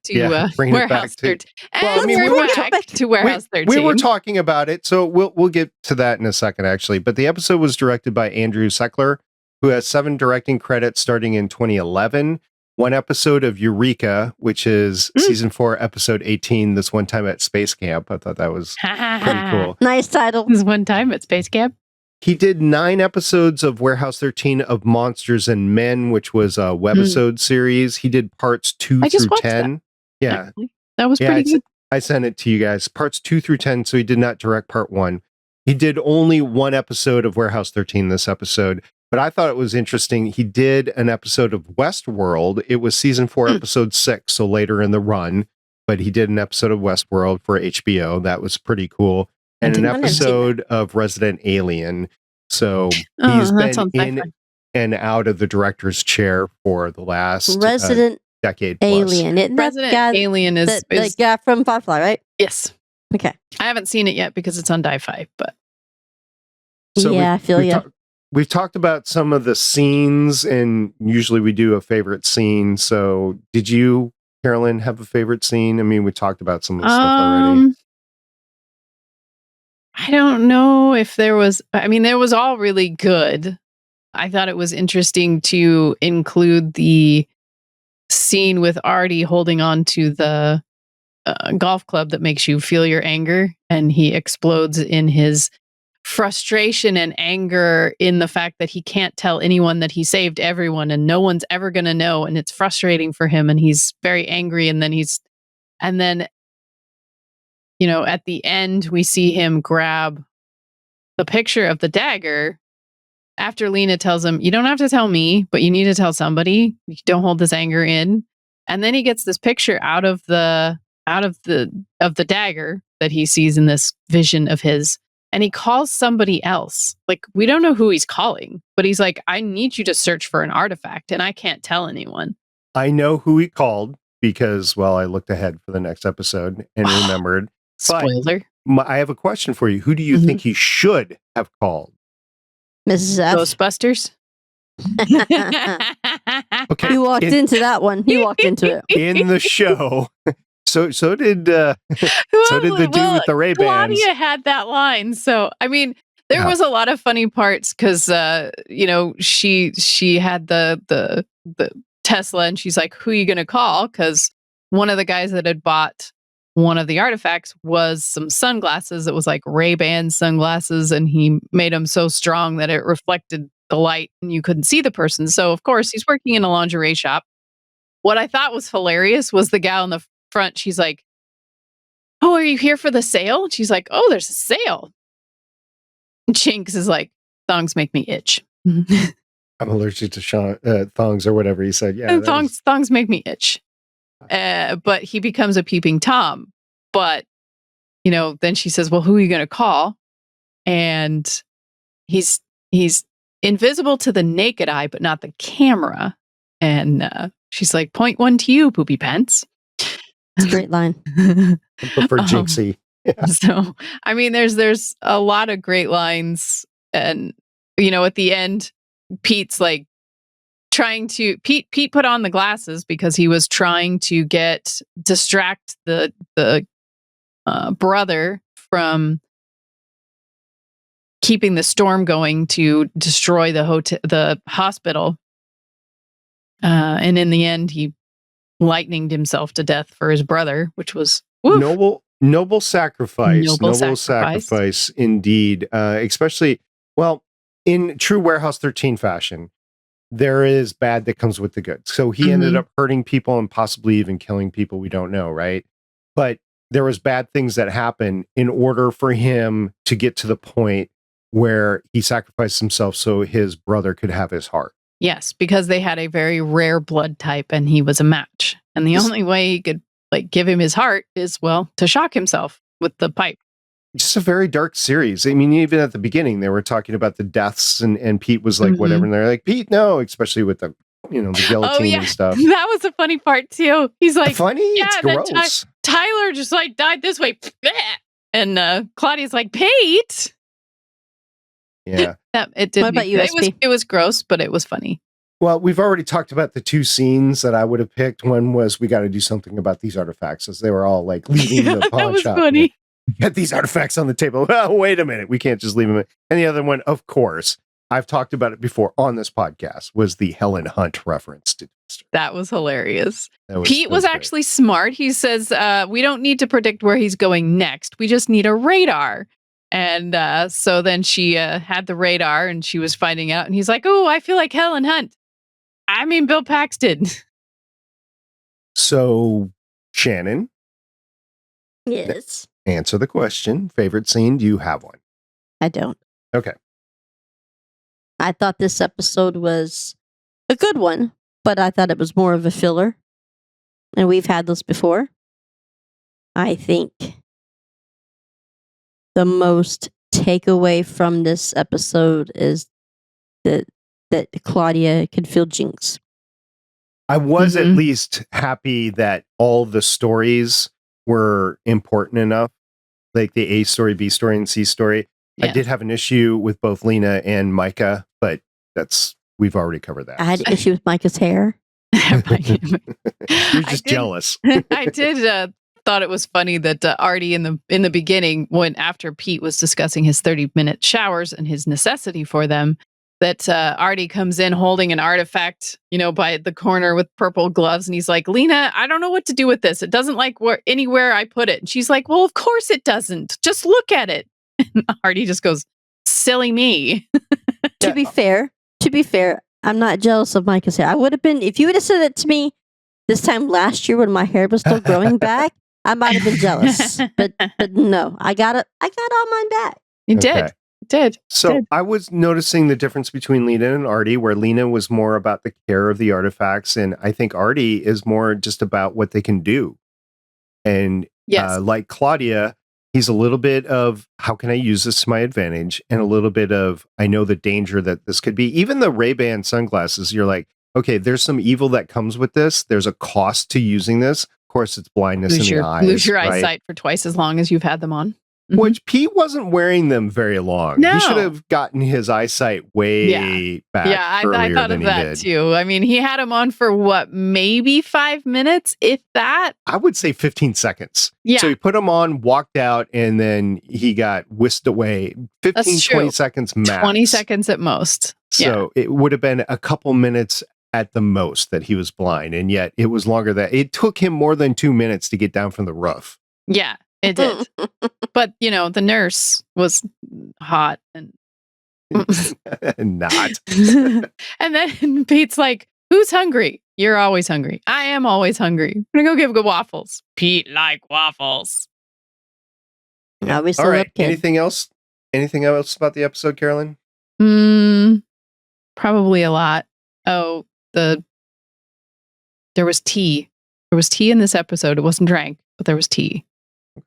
bringing it Warehouse back to 13. Well, And I mean, we're we were back to Warehouse 13. we were talking about it, so we'll get to that in a second, actually. But the episode was directed by Andrew Seckler, who has 7 directing credits starting in 2011. 1 episode of Eureka, which is season 4, episode 18. This One Time at Space Camp. I thought that was pretty cool. Nice title. This one time at Space Camp. He did 9 episodes of Warehouse 13 of Monsters and Men, which was a webisode series. He did parts 2 I just through watched 10. Yeah. That was pretty good. I sent it to you guys. Parts 2 through 10. So he did not direct part 1. He did only one episode of Warehouse 13 this episode, but I thought it was interesting. He did an episode of Westworld. It was season 4, episode 6, so later in the run, but he did an episode of Westworld for HBO. That was pretty cool. And an episode of Resident Alien. So he's been in and out of the director's chair for the last Resident decade plus. Alien. Isn't that Resident guy, Alien is the guy from Firefly, right? Yes. Okay. I haven't seen it yet because it's on Di-Fi, but So yeah, I feel you. We've talked about some of the scenes, and usually we do a favorite scene. So did you, Carolyn, have a favorite scene? I mean, we talked about some of the stuff already. I don't know if there was, I mean, there was all really good. I thought it was interesting to include the scene with Artie holding on to the golf club that makes you feel your anger, and he explodes in his frustration and anger in the fact that he can't tell anyone that he saved everyone and no one's ever going to know, and it's frustrating for him, and he's very angry, and then you know, at the end we see him grab the picture of the dagger after Leena tells him, you don't have to tell me, but you need to tell somebody. You don't hold this anger in. And then he gets this picture out of the dagger that he sees in this vision of his, and he calls somebody else. Like, we don't know who he's calling, but he's like, I need you to search for an artifact, and I can't tell anyone. I know who he called because, well, I looked ahead for the next episode and remembered. Spoiler. I have a question for you. Who do you think he should have called? Mrs. F. Ghostbusters. Okay. He walked into that one. He walked into it. In the show. So did the dude with the Ray-Bans. Claudia had that line. So, I mean, there was a lot of funny parts because, you know, she had the Tesla, and she's like, who are you going to call? Because one of the guys that had bought one of the artifacts was some sunglasses. It was like Ray-Ban sunglasses, and he made them so strong that it reflected the light and you couldn't see the person. So, of course, he's working in a lingerie shop. What I thought was hilarious was the gal on the front. She's like, oh, are you here for the sale? And she's like, oh, there's a sale. And Jinx is like, thongs make me itch. I'm allergic to thongs or whatever he said. Yeah, and thongs make me itch. But he becomes a peeping Tom. But, you know, then she says, well, who are you going to call? And he's invisible to the naked eye, but not the camera. And she's like, point one to you, poopy pants. It's a great line. I prefer Jinxie. Yeah. So, I mean, there's a lot of great lines. And, you know, at the end, Pete's like, Pete put on the glasses because he was trying to distract the brother from keeping the storm going to destroy the hospital. And in the end, he lightninged himself to death for his brother, which was noble sacrifice. Noble sacrifice indeed. Especially, well, in true Warehouse 13 fashion. There is bad that comes with the good. So he ended up hurting people and possibly even killing people we don't know, right? But there was bad things that happened in order for him to get to the point where he sacrificed himself so his brother could have his heart. Yes, because they had a very rare blood type and he was a match. And the only way he could give him his heart is, well, to shock himself with the pipe. Just a very dark series. I mean, even at the beginning, they were talking about the deaths, and Pete was like, whatever. And they're like, Pete, no, especially with the, the guillotine and stuff. That was a funny part too. He's like, funny? Yeah, it's gross. Tyler just died this way. And Claudia's like, Pete. Yeah. It didn't. What about you, SP? It was gross, but it was funny. Well, we've already talked about the two scenes that I would have picked. One was we got to do something about these artifacts, as they were all like leaving the pawn that was shop. Funny. Get these artifacts on the table. Oh, wait a minute. We can't just leave them. And the other one, of course, I've talked about it before on this podcast, was the Helen Hunt reference to Dexter. That was hilarious. Pete was actually smart. He says, we don't need to predict where he's going next. We just need a radar. And so then she had the radar and she was finding out. And he's like, oh, I feel like Helen Hunt. I mean, Bill Paxton. So, Shannon. Yes. Answer the question. Favorite scene? Do you have one? I don't. Okay. I thought this episode was a good one, but I thought it was more of a filler. And we've had those before. I think the most takeaway from this episode is that Claudia can feel Jinx. I was at least happy that all the stories were important enough, like the A story, B story, and C story. Yeah. I did have an issue with both Leena and Myka, but we've already covered that. I had an issue with Myka's hair. You're just jealous. I did thought it was funny that Artie in the beginning, when after Pete was discussing his 30-minute showers and his necessity for them, that Artie comes in holding an artifact, by the corner with purple gloves, and he's like, "Leena, I don't know what to do with this. It doesn't like anywhere I put it." And she's like, "Well, of course it doesn't. Just look at it." And Artie just goes, "Silly me." To be fair, I'm not jealous of Myka's hair. I would have been, if you would have said it to me this time last year when my hair was still growing back, I might have been jealous. But no, I got all mine back. You did. So I was noticing the difference between Leena and Artie, where Leena was more about the care of the artifacts, and I think Artie is more just about what they can do. And yes. Like Claudia, he's a little bit of how can I use this to my advantage, and a little bit of I know the danger that this could be. Even the Ray-Ban sunglasses, you're like, okay, there's some evil that comes with this. There's a cost to using this. Of course, it's blindness in the eyes. Lose your right? eyesight for twice as long as you've had them on. Which Pete wasn't wearing them very long. No. He should have gotten his eyesight way back. Yeah, I thought of that too. I mean, he had them on for maybe 5 minutes, if that. I would say 15 seconds. Yeah. So he put them on, walked out, and then he got whisked away. 15, 20 seconds max. 20 seconds at most. So it would have been a couple minutes at the most that he was blind. And yet it was longer than it took him more than 2 minutes to get down from the roof. Yeah. It did. But, the nurse was hot and not. And then Pete's like, "Who's hungry? You're always hungry. I am always hungry. I'm going to go give good waffles." Pete like waffles. Yeah. All right. Anything else? Anything else about the episode, Carolyn? Probably a lot. Oh, there was tea. There was tea in this episode. It wasn't drank, but there was tea.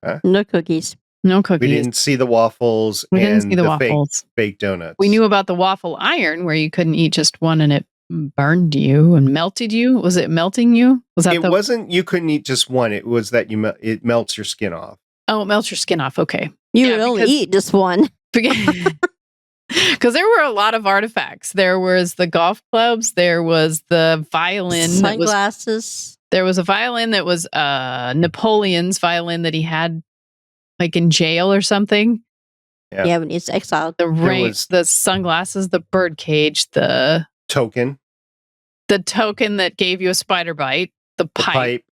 Okay. No cookies. No cookies. We didn't see the waffles. We didn't see the waffles. Fake donuts. We knew about the waffle iron where you couldn't eat just one and it burned you and melted you. Was it melting you? It wasn't you couldn't eat just one. It was that it melts your skin off. Oh, it melts your skin off. Okay. You would only eat just one. Because there were a lot of artifacts. There was the golf clubs. There was the violin. Sunglasses. There was a violin that was Napoleon's violin that he had like in jail or something. Yeah, when he's exiled. The ring, the sunglasses, the bird cage, the token that gave you a spider bite, the pipe.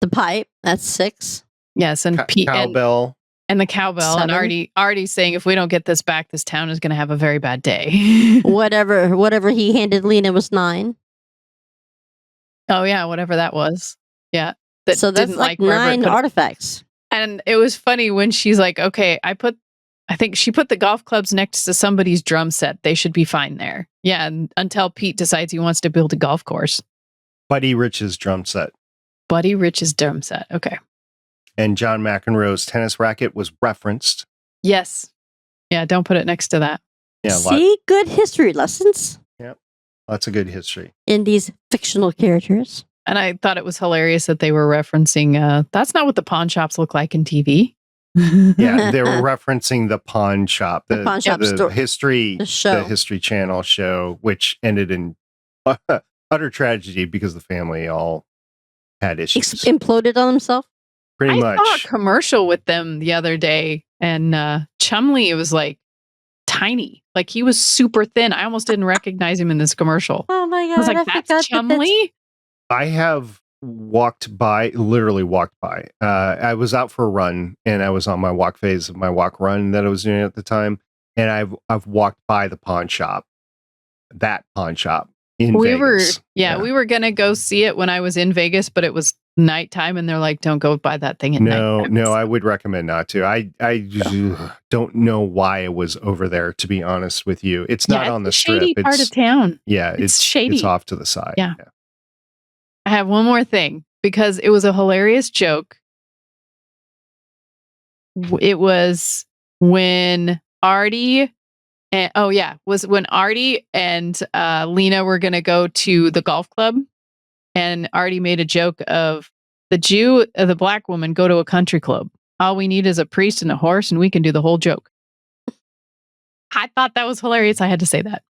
The pipe. That's 6. Yes, and cowbell. And the cowbell. 7. And Artie's saying, if we don't get this back, this town is going to have a very bad day. Whatever he handed Leena was 9. Oh yeah, whatever that was. Yeah. So that's like 9 artifacts. And it was funny when she's like, okay, I think she put the golf clubs next to somebody's drum set. They should be fine there. Yeah. And until Pete decides he wants to build a golf course. Buddy Rich's drum set. Okay. And John McEnroe's tennis racket was referenced. Yes. Yeah. Don't put it next to that. Yeah. See, good history lessons. Yep. Lots of good history. In these fictional characters. And I thought it was hilarious that they were referencing, that's not what the pawn shops look like in TV. Yeah, they were referencing the pawn shop, the history, the History Channel show, which ended in utter tragedy because the family all had issues. Imploded on themselves? Pretty much. I saw a commercial with them the other day, and Chumley was like tiny. Like he was super thin. I almost didn't recognize him in this commercial. Oh my God. I was like, that's Chumley? I have literally walked by. I was out for a run and I was on my walk phase of my walk run that I was doing at the time. And I've walked by the pawn shop, that pawn shop in we Vegas. we were gonna go see it when I was in Vegas, but it was nighttime, and they're like, "Don't go buy that thing at nighttime." No, I would recommend not to. I don't know why it was over there, to be honest with you. It's not on the strip. Shady part of town. Yeah, It's shady. It's off to the side. Yeah. I have one more thing because it was a hilarious joke. It was when Artie and Artie and Leena were going to go to the golf club, and Artie made a joke of the black woman go to a country club. All we need is a priest and a horse, and we can do the whole joke. I thought that was hilarious. I had to say that.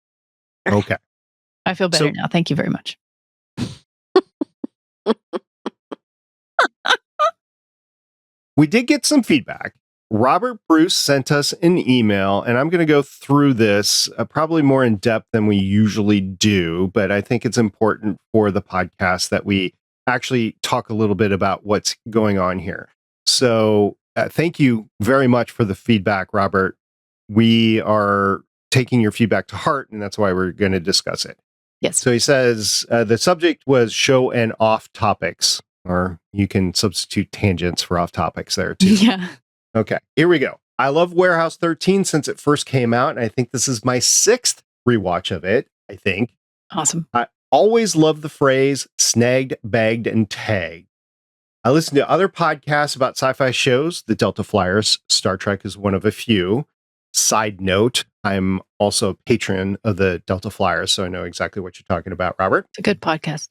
Okay. I feel better now. Thank you very much. We did get some feedback. Robert Bruce sent us an email, and I'm going to go through this probably more in depth than we usually do, but I think it's important for the podcast that we actually talk a little bit about what's going on here. So thank you very much for the feedback, Robert. We are taking your feedback to heart, and that's why we're going to discuss it. Yes. So he says the subject was show and off topics, or you can substitute tangents for off topics there too. Yeah. Okay, here we go. I love Warehouse 13 since it first came out, and I think this is my 6th rewatch of it, I think. Awesome. I always love the phrase snagged, bagged, and tagged. I listen to other podcasts about sci-fi shows, the Delta Flyers. Star Trek is one of a few. Side note, I'm also a patron of the Delta Flyers, so I know exactly what you're talking about, Robert. It's a good podcast.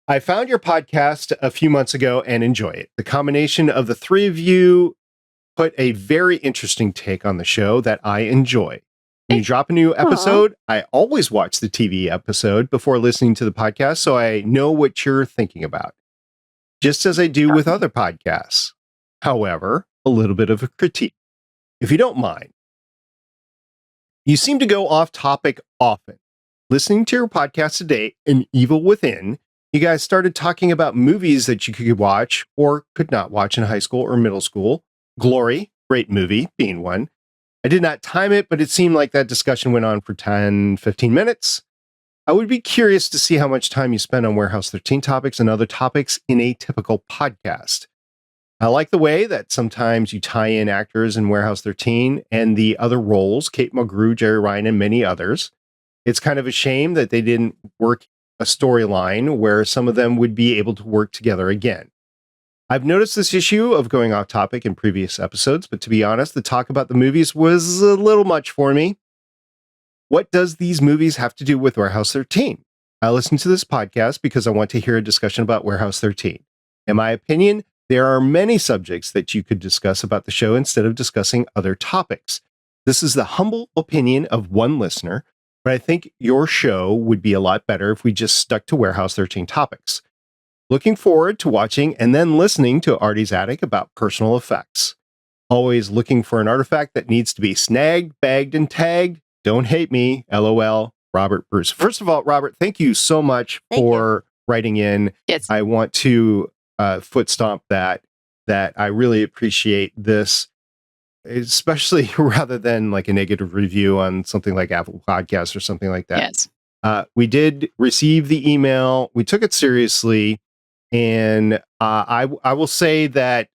I found your podcast a few months ago and enjoy it. The combination of the three of you put a very interesting take on the show that I enjoy. When you drop a new episode, I always watch the TV episode before listening to the podcast, so I know what you're thinking about, just as I do with other podcasts. However, a little bit of a critique, if you don't mind. You seem to go off topic often. Listening to your podcast today, An Evil Within, you guys started talking about movies that you could watch or could not watch in high school or middle school. Glory, great movie, being one. I did not time it, but it seemed like that discussion went on for 10, 15 minutes. I would be curious to see how much time you spend on Warehouse 13 topics and other topics in a typical podcast. I like the way that sometimes you tie in actors in Warehouse 13 and the other roles, Kate Mulgrew, Jerry Ryan, and many others. It's kind of a shame that they didn't work a storyline where some of them would be able to work together again. I've noticed this issue of going off topic in previous episodes, but to be honest, the talk about the movies was a little much for me. What does these movies have to do with Warehouse 13? I listen to this podcast because I want to hear a discussion about Warehouse 13. In my opinion, there are many subjects that you could discuss about the show instead of discussing other topics. This is the humble opinion of one listener, but I think your show would be a lot better if we just stuck to Warehouse 13 topics. Looking forward to watching and then listening to Artie's Attic about personal effects. Always looking for an artifact that needs to be snagged, bagged, and tagged. Don't hate me. LOL. Robert Bruce. First of all, Robert, thank you so much for writing in. Yes. I want to foot stomp that I really appreciate this, especially rather than like a negative review on something like Apple Podcasts or something like that. Yes. We did receive the email. We took it seriously. And I will say that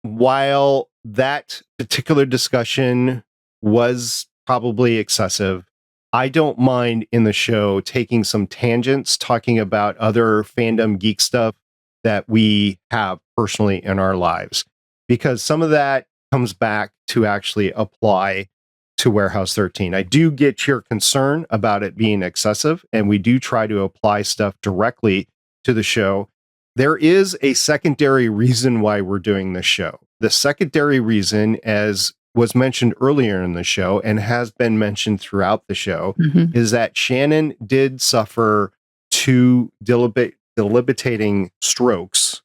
while that particular discussion was probably excessive, I don't mind in the show taking some tangents, talking about other fandom geek stuff that we have personally in our lives, because some of that comes back to actually apply to Warehouse 13. I do get your concern about it being excessive, and we do try to apply stuff directly to the show. There is a secondary reason why we're doing this show. The secondary reason, as was mentioned earlier in the show and has been mentioned throughout the show, is that Shannon did suffer 2 debilitating strokes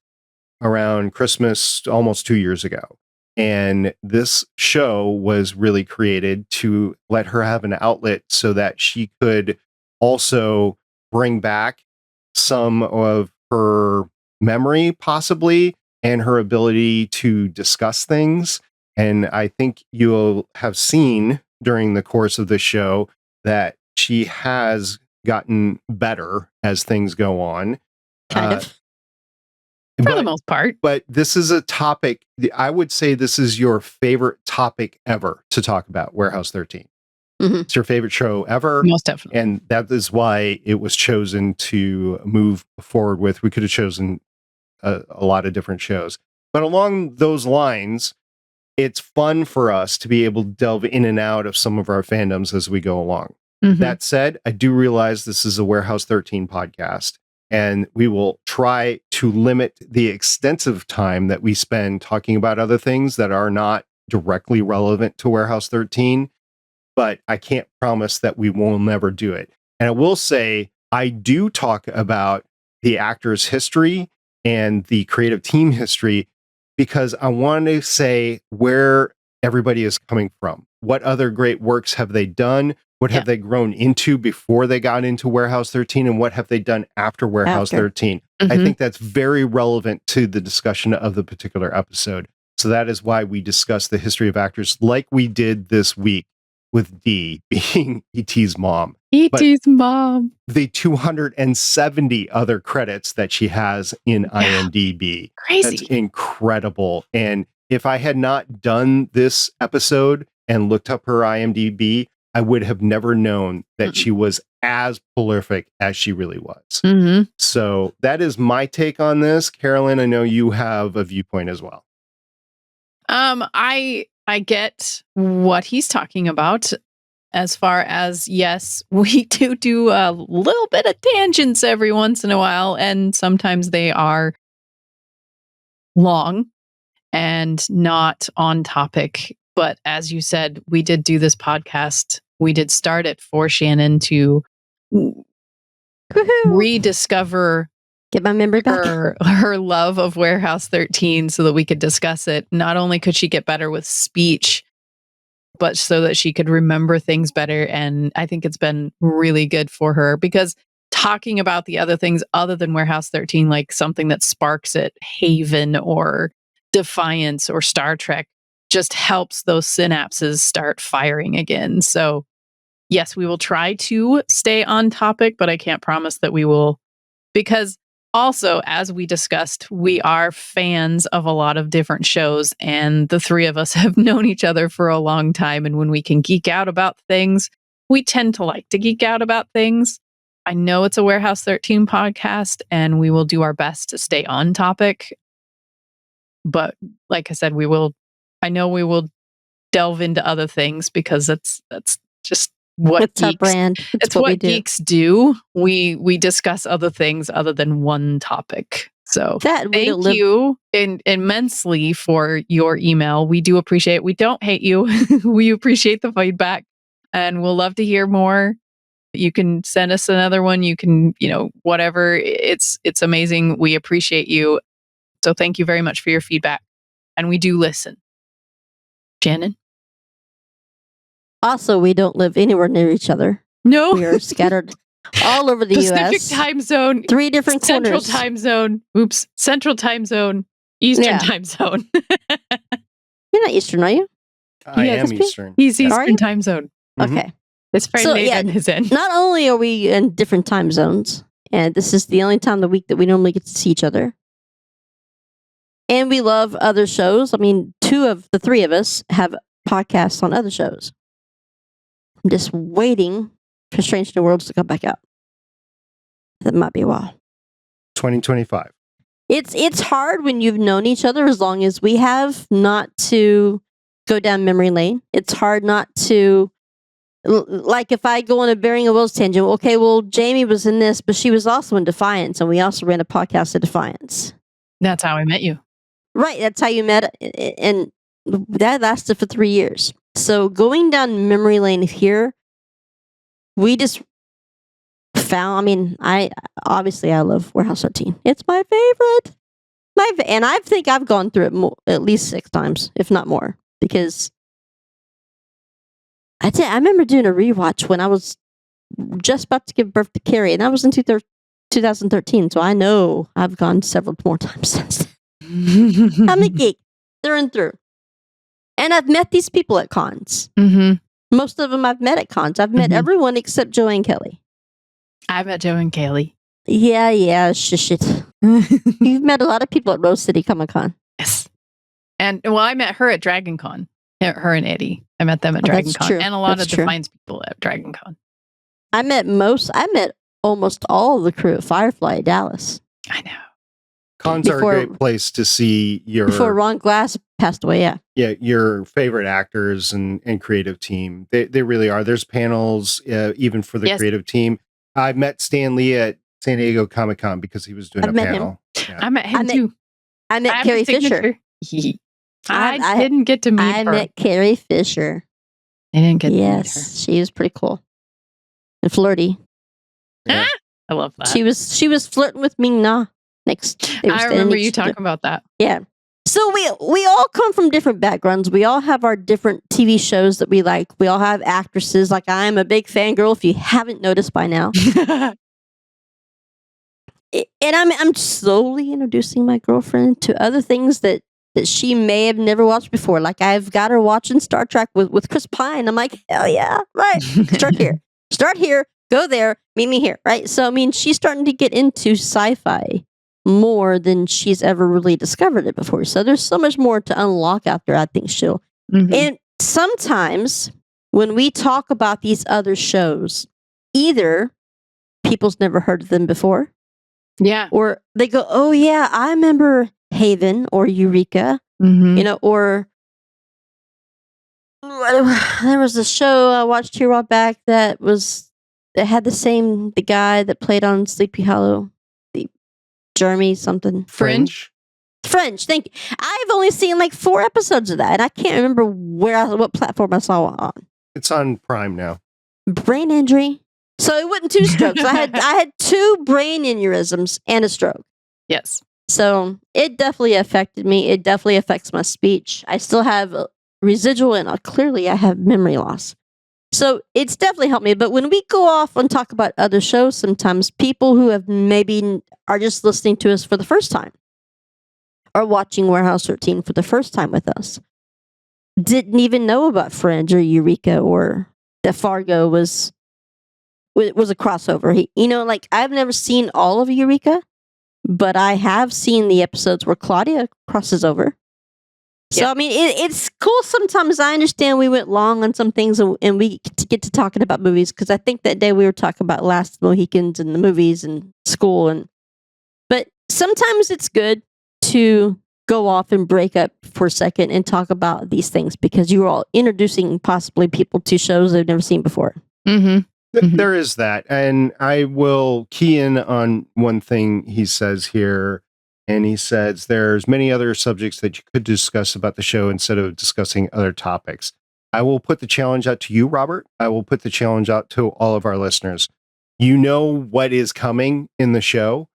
around Christmas almost 2 years ago. And this show was really created to let her have an outlet so that she could also bring back some of her memory, possibly, and her ability to discuss things. And I think you'll have seen during the course of the show that she has gotten better as things go on. Kind of. For the most part. But this is a topic, I would say this is your favorite topic ever to talk about, Warehouse 13. It's your favorite show ever. Most definitely. And that is why it was chosen to move forward with. We could have chosen a lot of different shows. But along those lines, it's fun for us to be able to delve in and out of some of our fandoms as we go along. That said, I do realize this is a Warehouse 13 podcast, and we will try to limit the extensive time that we spend talking about other things that are not directly relevant to Warehouse 13. But I can't promise that we will never do it. And I will say, I do talk about the actor's history and the creative team history because I want to say where everybody is coming from. What other great works have they done? What have they grown into before they got into Warehouse 13? And what have they done after Warehouse 13? I think that's very relevant to the discussion of the particular episode. So that is why we discuss the history of actors like we did this week, with Dee being E.T.'s mom. E.T.'s mom. The 270 other credits that she has in IMDb. Crazy. That's incredible. And if I had not done this episode and looked up her IMDb, I would have never known that she was as prolific as she really was. So that is my take on this. Carolyn, I know you have a viewpoint as well. I get what he's talking about as far as, yes, we do a little bit of tangents every once in a while, and sometimes they are long and not on topic. But as you said, we did do this podcast. We did start it for Shannon to rediscover Get my memory back. her love of Warehouse 13 so that we could discuss it. Not only could she get better with speech, but so that she could remember things better. And I think it's been really good for her because talking about the other things other than Warehouse 13, like something that sparks it, Haven or Defiance or Star Trek, just helps those synapses start firing again. So yes, we will try to stay on topic, but I can't promise that we will, because also, as we discussed, we are fans of a lot of different shows, and the three of us have known each other for a long time. And when we can geek out about things, we tend to like to geek out about things. I know it's a Warehouse 13 podcast, and we will do our best to stay on topic. But like I said, I know we will delve into other things because that's just what's our brand. It's what geeks do. We discuss other things other than one topic. So thank you immensely for your email. We do appreciate it. We don't hate you. We appreciate the feedback, and we'll love to hear more. You can send us another one. You can, whatever. It's amazing. We appreciate you. So thank you very much for your feedback. And we do listen. Shannon? Also, we don't live anywhere near each other. No. We are scattered all over the Pacific U.S. time zone. 3 different Central corners. time zone. Oops. Central time zone. Eastern time zone. You're not Eastern, are you? I am Eastern. He's Yeah. Eastern time zone. Okay. His friend Nathan is in. Not only are we in different time zones, and this is the only time of the week that we normally get to see each other, and we love other shows. I mean, 2 of the 3 of us have podcasts on other shows. I'm just waiting for Strange New Worlds to come back out. That might be a while. 2025. It's hard when you've known each other as long as we have not to go down memory lane. It's hard not to, like if I go on a Bearing of Wills tangent, okay, well, Jamie was in this, but she was also in Defiance, and we also ran a podcast at Defiance. That's how I met you. Right, that's how you met, and that lasted for 3 years. So going down memory lane here, we just found, I love Warehouse 13. It's my favorite. And I think I've gone through it at least 6 times, if not more, because I remember doing a rewatch when I was just about to give birth to Carrie, and that was in 2013, so I know I've gone several more times since then. I'm a geek through and through. And I've met these people at cons. Mm-hmm. Most of them I've met at cons. I've met everyone except Joanne Kelly. I met Joe and Kaylee. Yeah, shush it. You've met a lot of people at Rose City Comic Con. Yes. And well, I met her at Dragon Con. Her and Eddie. I met them at Oh, Dragon that's Con. true. And a lot That's of true. Defiance people at Dragon Con. I met almost all of the crew at Firefly at Dallas. I know. Cons are a great place to see before Ron Glass passed away. Yeah, your favorite actors and creative team. They really are. There's panels even for the creative team. I met Stan Lee at San Diego Comic Con because he was doing a panel. Yeah. I met him too. I met Carrie Fisher. I didn't get to meet her. I met Carrie Fisher. I didn't get to meet her. Yes, she was pretty cool and flirty. Yeah. I love that. She was flirting with Ming Na. I remember you talking about that. Yeah. So we all come from different backgrounds. We all have our different TV shows that we like. We all have actresses. Like I'm a big fangirl. If you haven't noticed by now, and I'm slowly introducing my girlfriend to other things that she may have never watched before. Like I've got her watching Star Trek with Chris Pine. I'm like, hell yeah, right. Start here, go there, meet me here, right? So I mean, she's starting to get into sci-fi more than she's ever really discovered it before. So there's so much more to unlock out there, I think she'll. Mm-hmm. And sometimes when we talk about these other shows, either people's never heard of them before. Yeah. Or they go, oh yeah, I remember Haven or Eureka, or there was a show I watched here a while back that had the guy that played on Sleepy Hollow. Jeremy something. Fringe, thank you. I've only seen like 4 episodes of that, and I can't remember what platform I saw it on. It's on Prime now. Brain injury. So it wasn't 2 strokes. I had 2 brain aneurysms and a stroke. Yes. So it definitely affected me. It definitely affects my speech. I still have residual, and clearly I have memory loss. So it's definitely helped me. But when we go off and talk about other shows, sometimes people who have maybe are just listening to us for the first time or watching Warehouse 13 for the first time with us didn't even know about Fringe or Eureka or that Fargo was a crossover. I've never seen all of Eureka, but I have seen the episodes where Claudia crosses over. So, I mean, it's cool sometimes. I understand we went long on some things and we get to talking about movies because I think that day we were talking about Last Mohicans and the movies and school. But sometimes it's good to go off and break up for a second and talk about these things because you're all introducing possibly people to shows they've never seen before. Mm-hmm. There is that. And I will key in on one thing he says here. And he says there's many other subjects that you could discuss about the show instead of discussing other topics. I will put the challenge out to you, Robert. I will put the challenge out to all of our listeners. You know what is coming in the show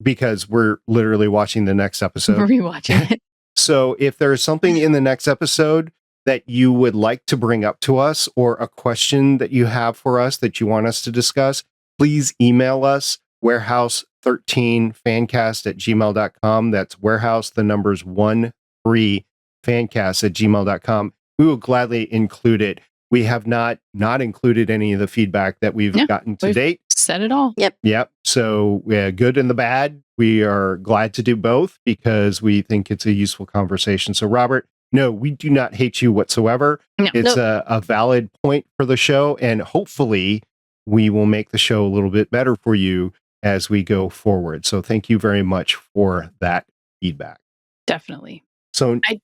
because we're literally watching the next episode. We're rewatching it. So if there's something in the next episode that you would like to bring up to us or a question that you have for us that you want us to discuss, please email us warehouse13fancast@gmail.com. That's warehouse, the numbers 13 fancast@gmail.com. We will gladly include it. We have not included any of the feedback that we've gotten to date. Said it all. Yep. So good and the bad. We are glad to do both because we think it's a useful conversation. So Robert, no, we do not hate you whatsoever. No. It's a valid point for the show. And hopefully we will make the show a little bit better for you as we go forward. So thank you very much for that feedback. Definitely. So I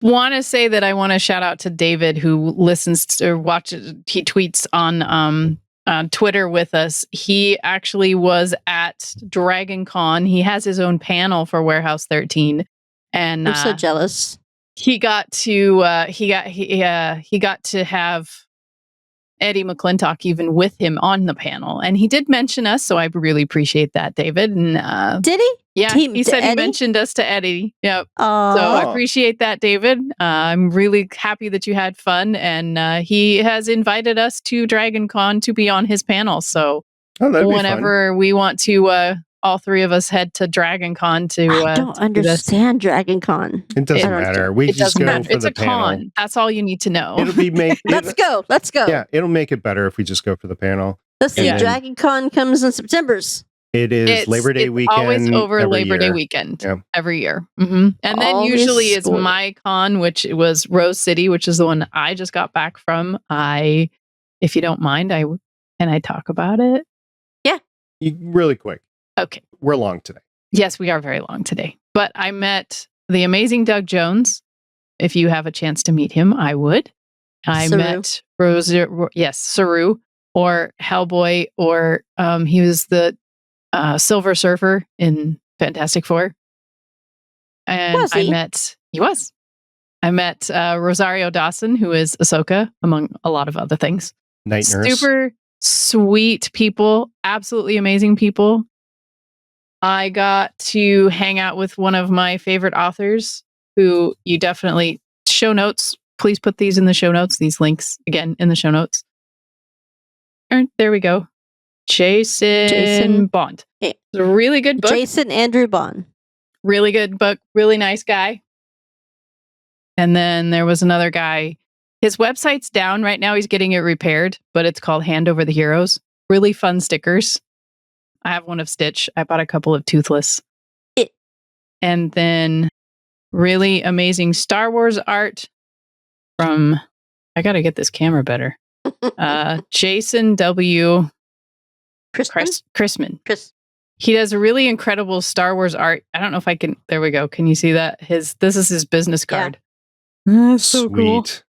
want to say that I want to shout out to David who listens to, or watches, he tweets on Twitter with us. He actually was at Dragon Con. He has his own panel for Warehouse 13. And I'm so jealous. He got to have Eddie McClintock even with him on the panel, and he did mention us, so I really appreciate that, David. And did he? Yeah, he said he mentioned us to Eddie. Yep. So I appreciate that, David. I'm really happy that you had fun, and he has invited us to Dragon Con to be on his panel. So whenever we want to, all 3 of us head to Dragon Con to. I don't understand Dragon Con. It doesn't matter. We just go for it's the a panel. Con. That's all you need to know. It'll be Let's go. Yeah, it'll make it better if we just go for the panel. Let's see. And then- Dragon Con comes in September's. It is Labor Day weekend. Always over every Labor Day year. weekend Yeah. every year. And then Always usually it's scored. MyCon, which was Rose City, which is the one I just got back from. If you don't mind, can I talk about it? Really quick. Okay. We're long today. Yes, we are very long today. But I met the amazing Doug Jones. If you have a chance to meet him, I would. I Saru. met Saru or Hellboy, or he was the Silver Surfer in Fantastic Four. And Was he? I met Rosario Dawson, who is Ahsoka, among a lot of other things. Night Nurse. Super sweet people, absolutely amazing people. I got to hang out with one of my favorite authors who you definitely show notes. Please put these in the show notes, these links again in the show notes. And there we go. Jason Bond. Yeah. It's a really good book. Jason Andrew Bond. Really good book. Really nice guy. And then there was another guy. His website's down right now. He's getting it repaired, but it's called Hand Over the Heroes. Really fun stickers. I have one of Stitch. I bought a couple of Toothless. And then really amazing Star Wars art from, I got to get this camera better. Jason W. Chrisman. He does a really incredible Star Wars art. I don't know if I can, there we go. Can you see that? This is his business card. So cool. Sweet.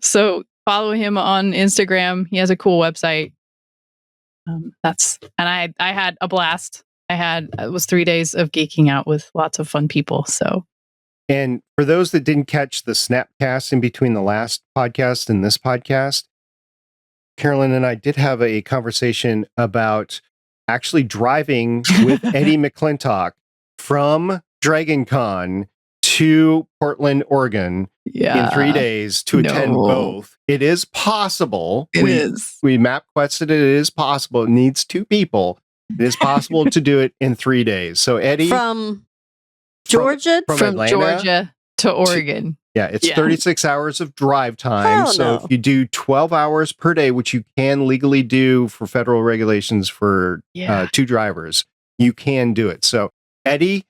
So follow him on Instagram. He has a cool website. I had a blast. It was 3 days of geeking out with lots of fun people. So, And for those that didn't catch the snapcast in between the last podcast and this podcast, Carolyn and I did have a conversation about actually driving with Eddie McClintock from Dragon Con to Portland, Oregon in 3 days to attend both. It is possible. It is. We map quested it. It is possible. It needs 2 people. It is possible to do it in 3 days. So Eddie From Georgia? from Atlanta Georgia to Oregon. it's 36 hours of drive time. Hell So no. if you do 12 hours per day, which you can legally do for federal regulations for 2 drivers, you can do it. So Eddie,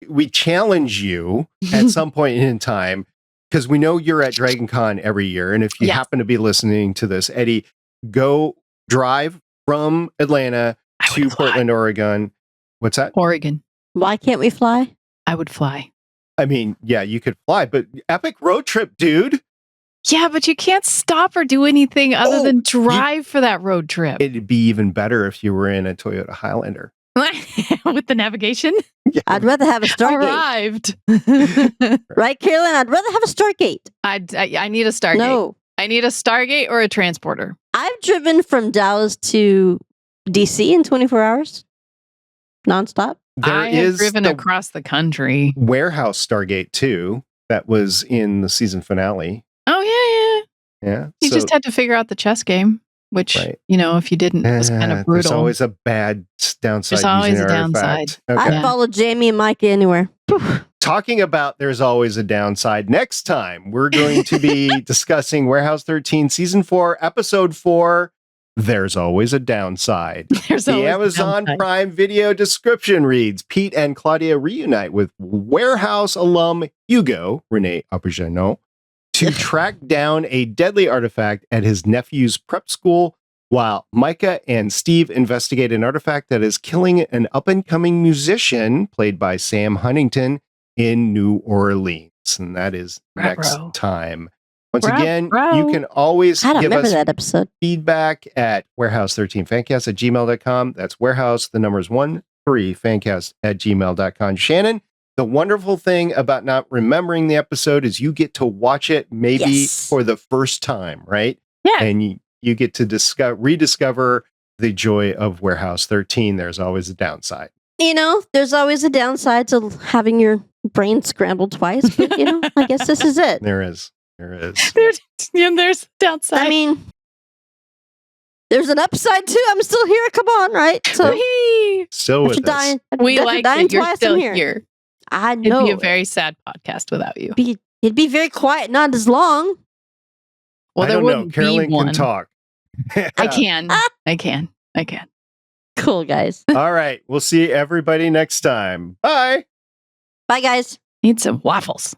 we challenge you at some point in time, because we know you're at Dragon Con every year. And if you happen to be listening to this, Eddie, go drive from Atlanta to Portland, Oregon. What's that? Oregon. Why can't we fly? I would fly. I mean, yeah, you could fly, but epic road trip, dude. Yeah, but you can't stop or do anything other than drive for that road trip. It'd be even better if you were in a Toyota Highlander. With the navigation? Yeah. I'd rather have a Stargate. Arrived. Right, Carolyn? I'd rather have a Stargate. I need a Stargate. No. I need a Stargate or a transporter. I've driven from Dallas to DC in 24 hours. Nonstop. I have driven across the country. Warehouse Stargate 2 that was in the season finale. Oh, yeah. Yeah. You just had to figure out the chess game, which, if you didn't, it was kind of brutal. There's always a bad downside. There's always using a downside. artifact. Okay. I'd follow Jamie and Myka anywhere. Talking about there's always a downside. Next time, we're going to be discussing Warehouse 13 Season 4, Episode 4, There's Always a Downside. The Amazon Prime Video description reads, Pete and Claudia reunite with Warehouse alum Hugo, Rene Aubergenon, to track down a deadly artifact at his nephew's prep school, while Myka and Steve investigate an artifact that is killing an up-and-coming musician, played by Sam Huntington, in New Orleans. And that is next time. Once again, you can always give us that episode. feedback at warehouse13fancast@gmail.com. That's warehouse, the numbers 13fancast@gmail.com. Shannon, the wonderful thing about not remembering the episode is you get to watch it maybe for the first time, right? Yeah. And you get to rediscover the joy of Warehouse 13. There's always a downside. There's always a downside to having your brain scrambled twice, but I guess this is it. There is. There's downside. I mean, there's an upside too. I'm still here. Come on, right? So still with us. We like it. You're still here. I know. It'd be a very sad podcast without you. It'd be very quiet, not as long. Well, I don't know. Carolyn can talk. I can. I can. Cool, guys. All right. We'll see everybody next time. Bye. Bye, guys. Need some waffles.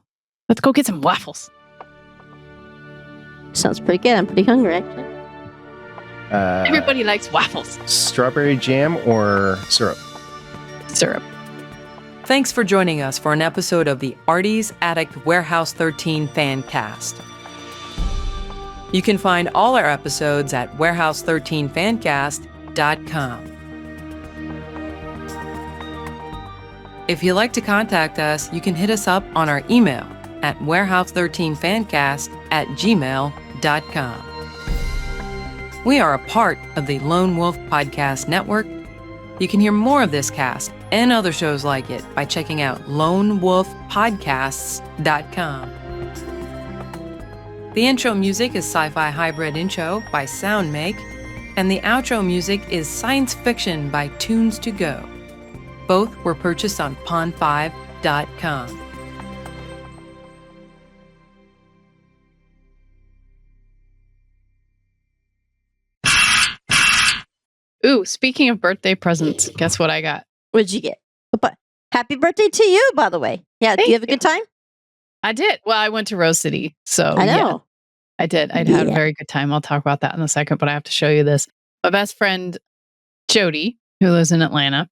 Let's go get some waffles. Sounds pretty good. I'm pretty hungry, actually. Everybody likes waffles. Strawberry jam or syrup? Syrup. Thanks for joining us for an episode of the Artie's Addict Warehouse 13 Fancast. You can find all our episodes at warehouse13fancast.com. If you'd like to contact us, you can hit us up on our email at warehouse13fancast@gmail.com. We are a part of the Lone Wolf Podcast Network. You can hear more of this cast and other shows like it by checking out lonewolfpodcasts.com. The intro music is Sci-Fi Hybrid Intro by Soundmake, and the outro music is Science Fiction by Tunes to Go. Both were purchased on pond5.com. Ooh, speaking of birthday presents, guess what I got? What'd you get? But happy birthday to you, by the way. Yeah, did you have a good time? I did. Well, I went to Rose City, so I know. yeah, I did. I had a very good time. I'll talk about that in a second, but I have to show you this. My best friend, Jody, who lives in Atlanta,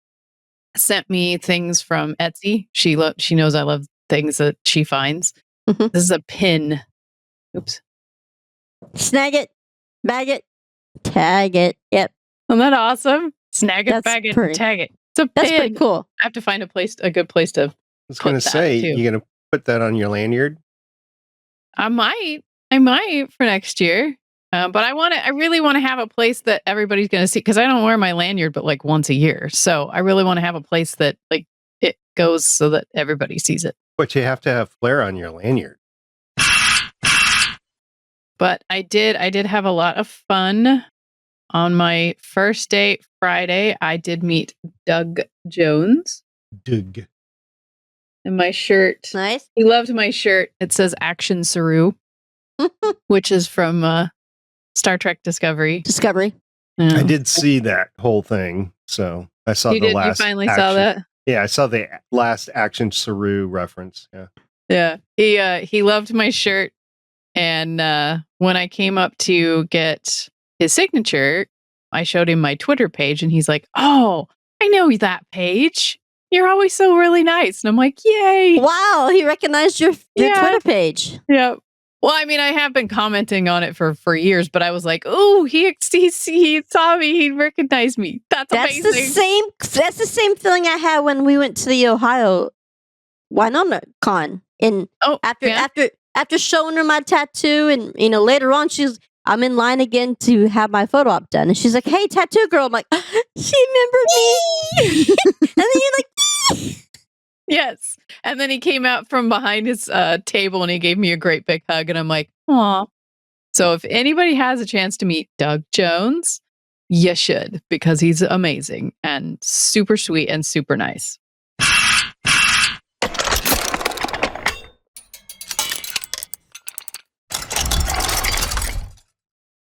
sent me things from Etsy. She knows I love things that she finds. Mhm. This is a pin. Oops. Snag it, bag it, tag it. Yep, Isn't that awesome? Snag it, That's bag it, pretty- tag it. It's a that's pin. pretty cool. I have to find a good place to. I was going to Put that, say, too. you're going to put that on your lanyard? I might for next year. But I really want to have a place that everybody's going to see, because I don't wear my lanyard but like once a year. So I really want to have a place that like it goes so that everybody sees it. But you have to have flair on your lanyard. But I did have a lot of fun. On my first day, Friday, I did meet Doug Jones. Doug. And my shirt. Nice. He loved my shirt. It says Action Saru, which is from Star Trek Discovery. Discovery. Yeah. I did see that whole thing. So I saw You the did? last. You finally action. saw that? Yeah, I saw the last Action Saru reference. Yeah. Yeah. He loved my shirt. And when I came up to get his signature, I showed him my Twitter page and he's like, "Oh, I know that page. You're always so really nice." And I'm like, "Yay." Wow, he recognized your Yeah. Twitter page. Yeah. Well, I mean, I have been commenting on it for years, but I was like, "Oh, he saw me. He recognized me. That's That's amazing." That's the same feeling I had when we went to the Ohio Winona Con. And Oh, after showing her my tattoo, and later on I'm in line again to have my photo op done, and she's like, "Hey, tattoo girl." I'm like, "She remembered me." And then you're like, yes. And then he came out from behind his table and he gave me a great big hug. And I'm like, "Aw." So if anybody has a chance to meet Doug Jones, you should, because he's amazing and super sweet and super nice.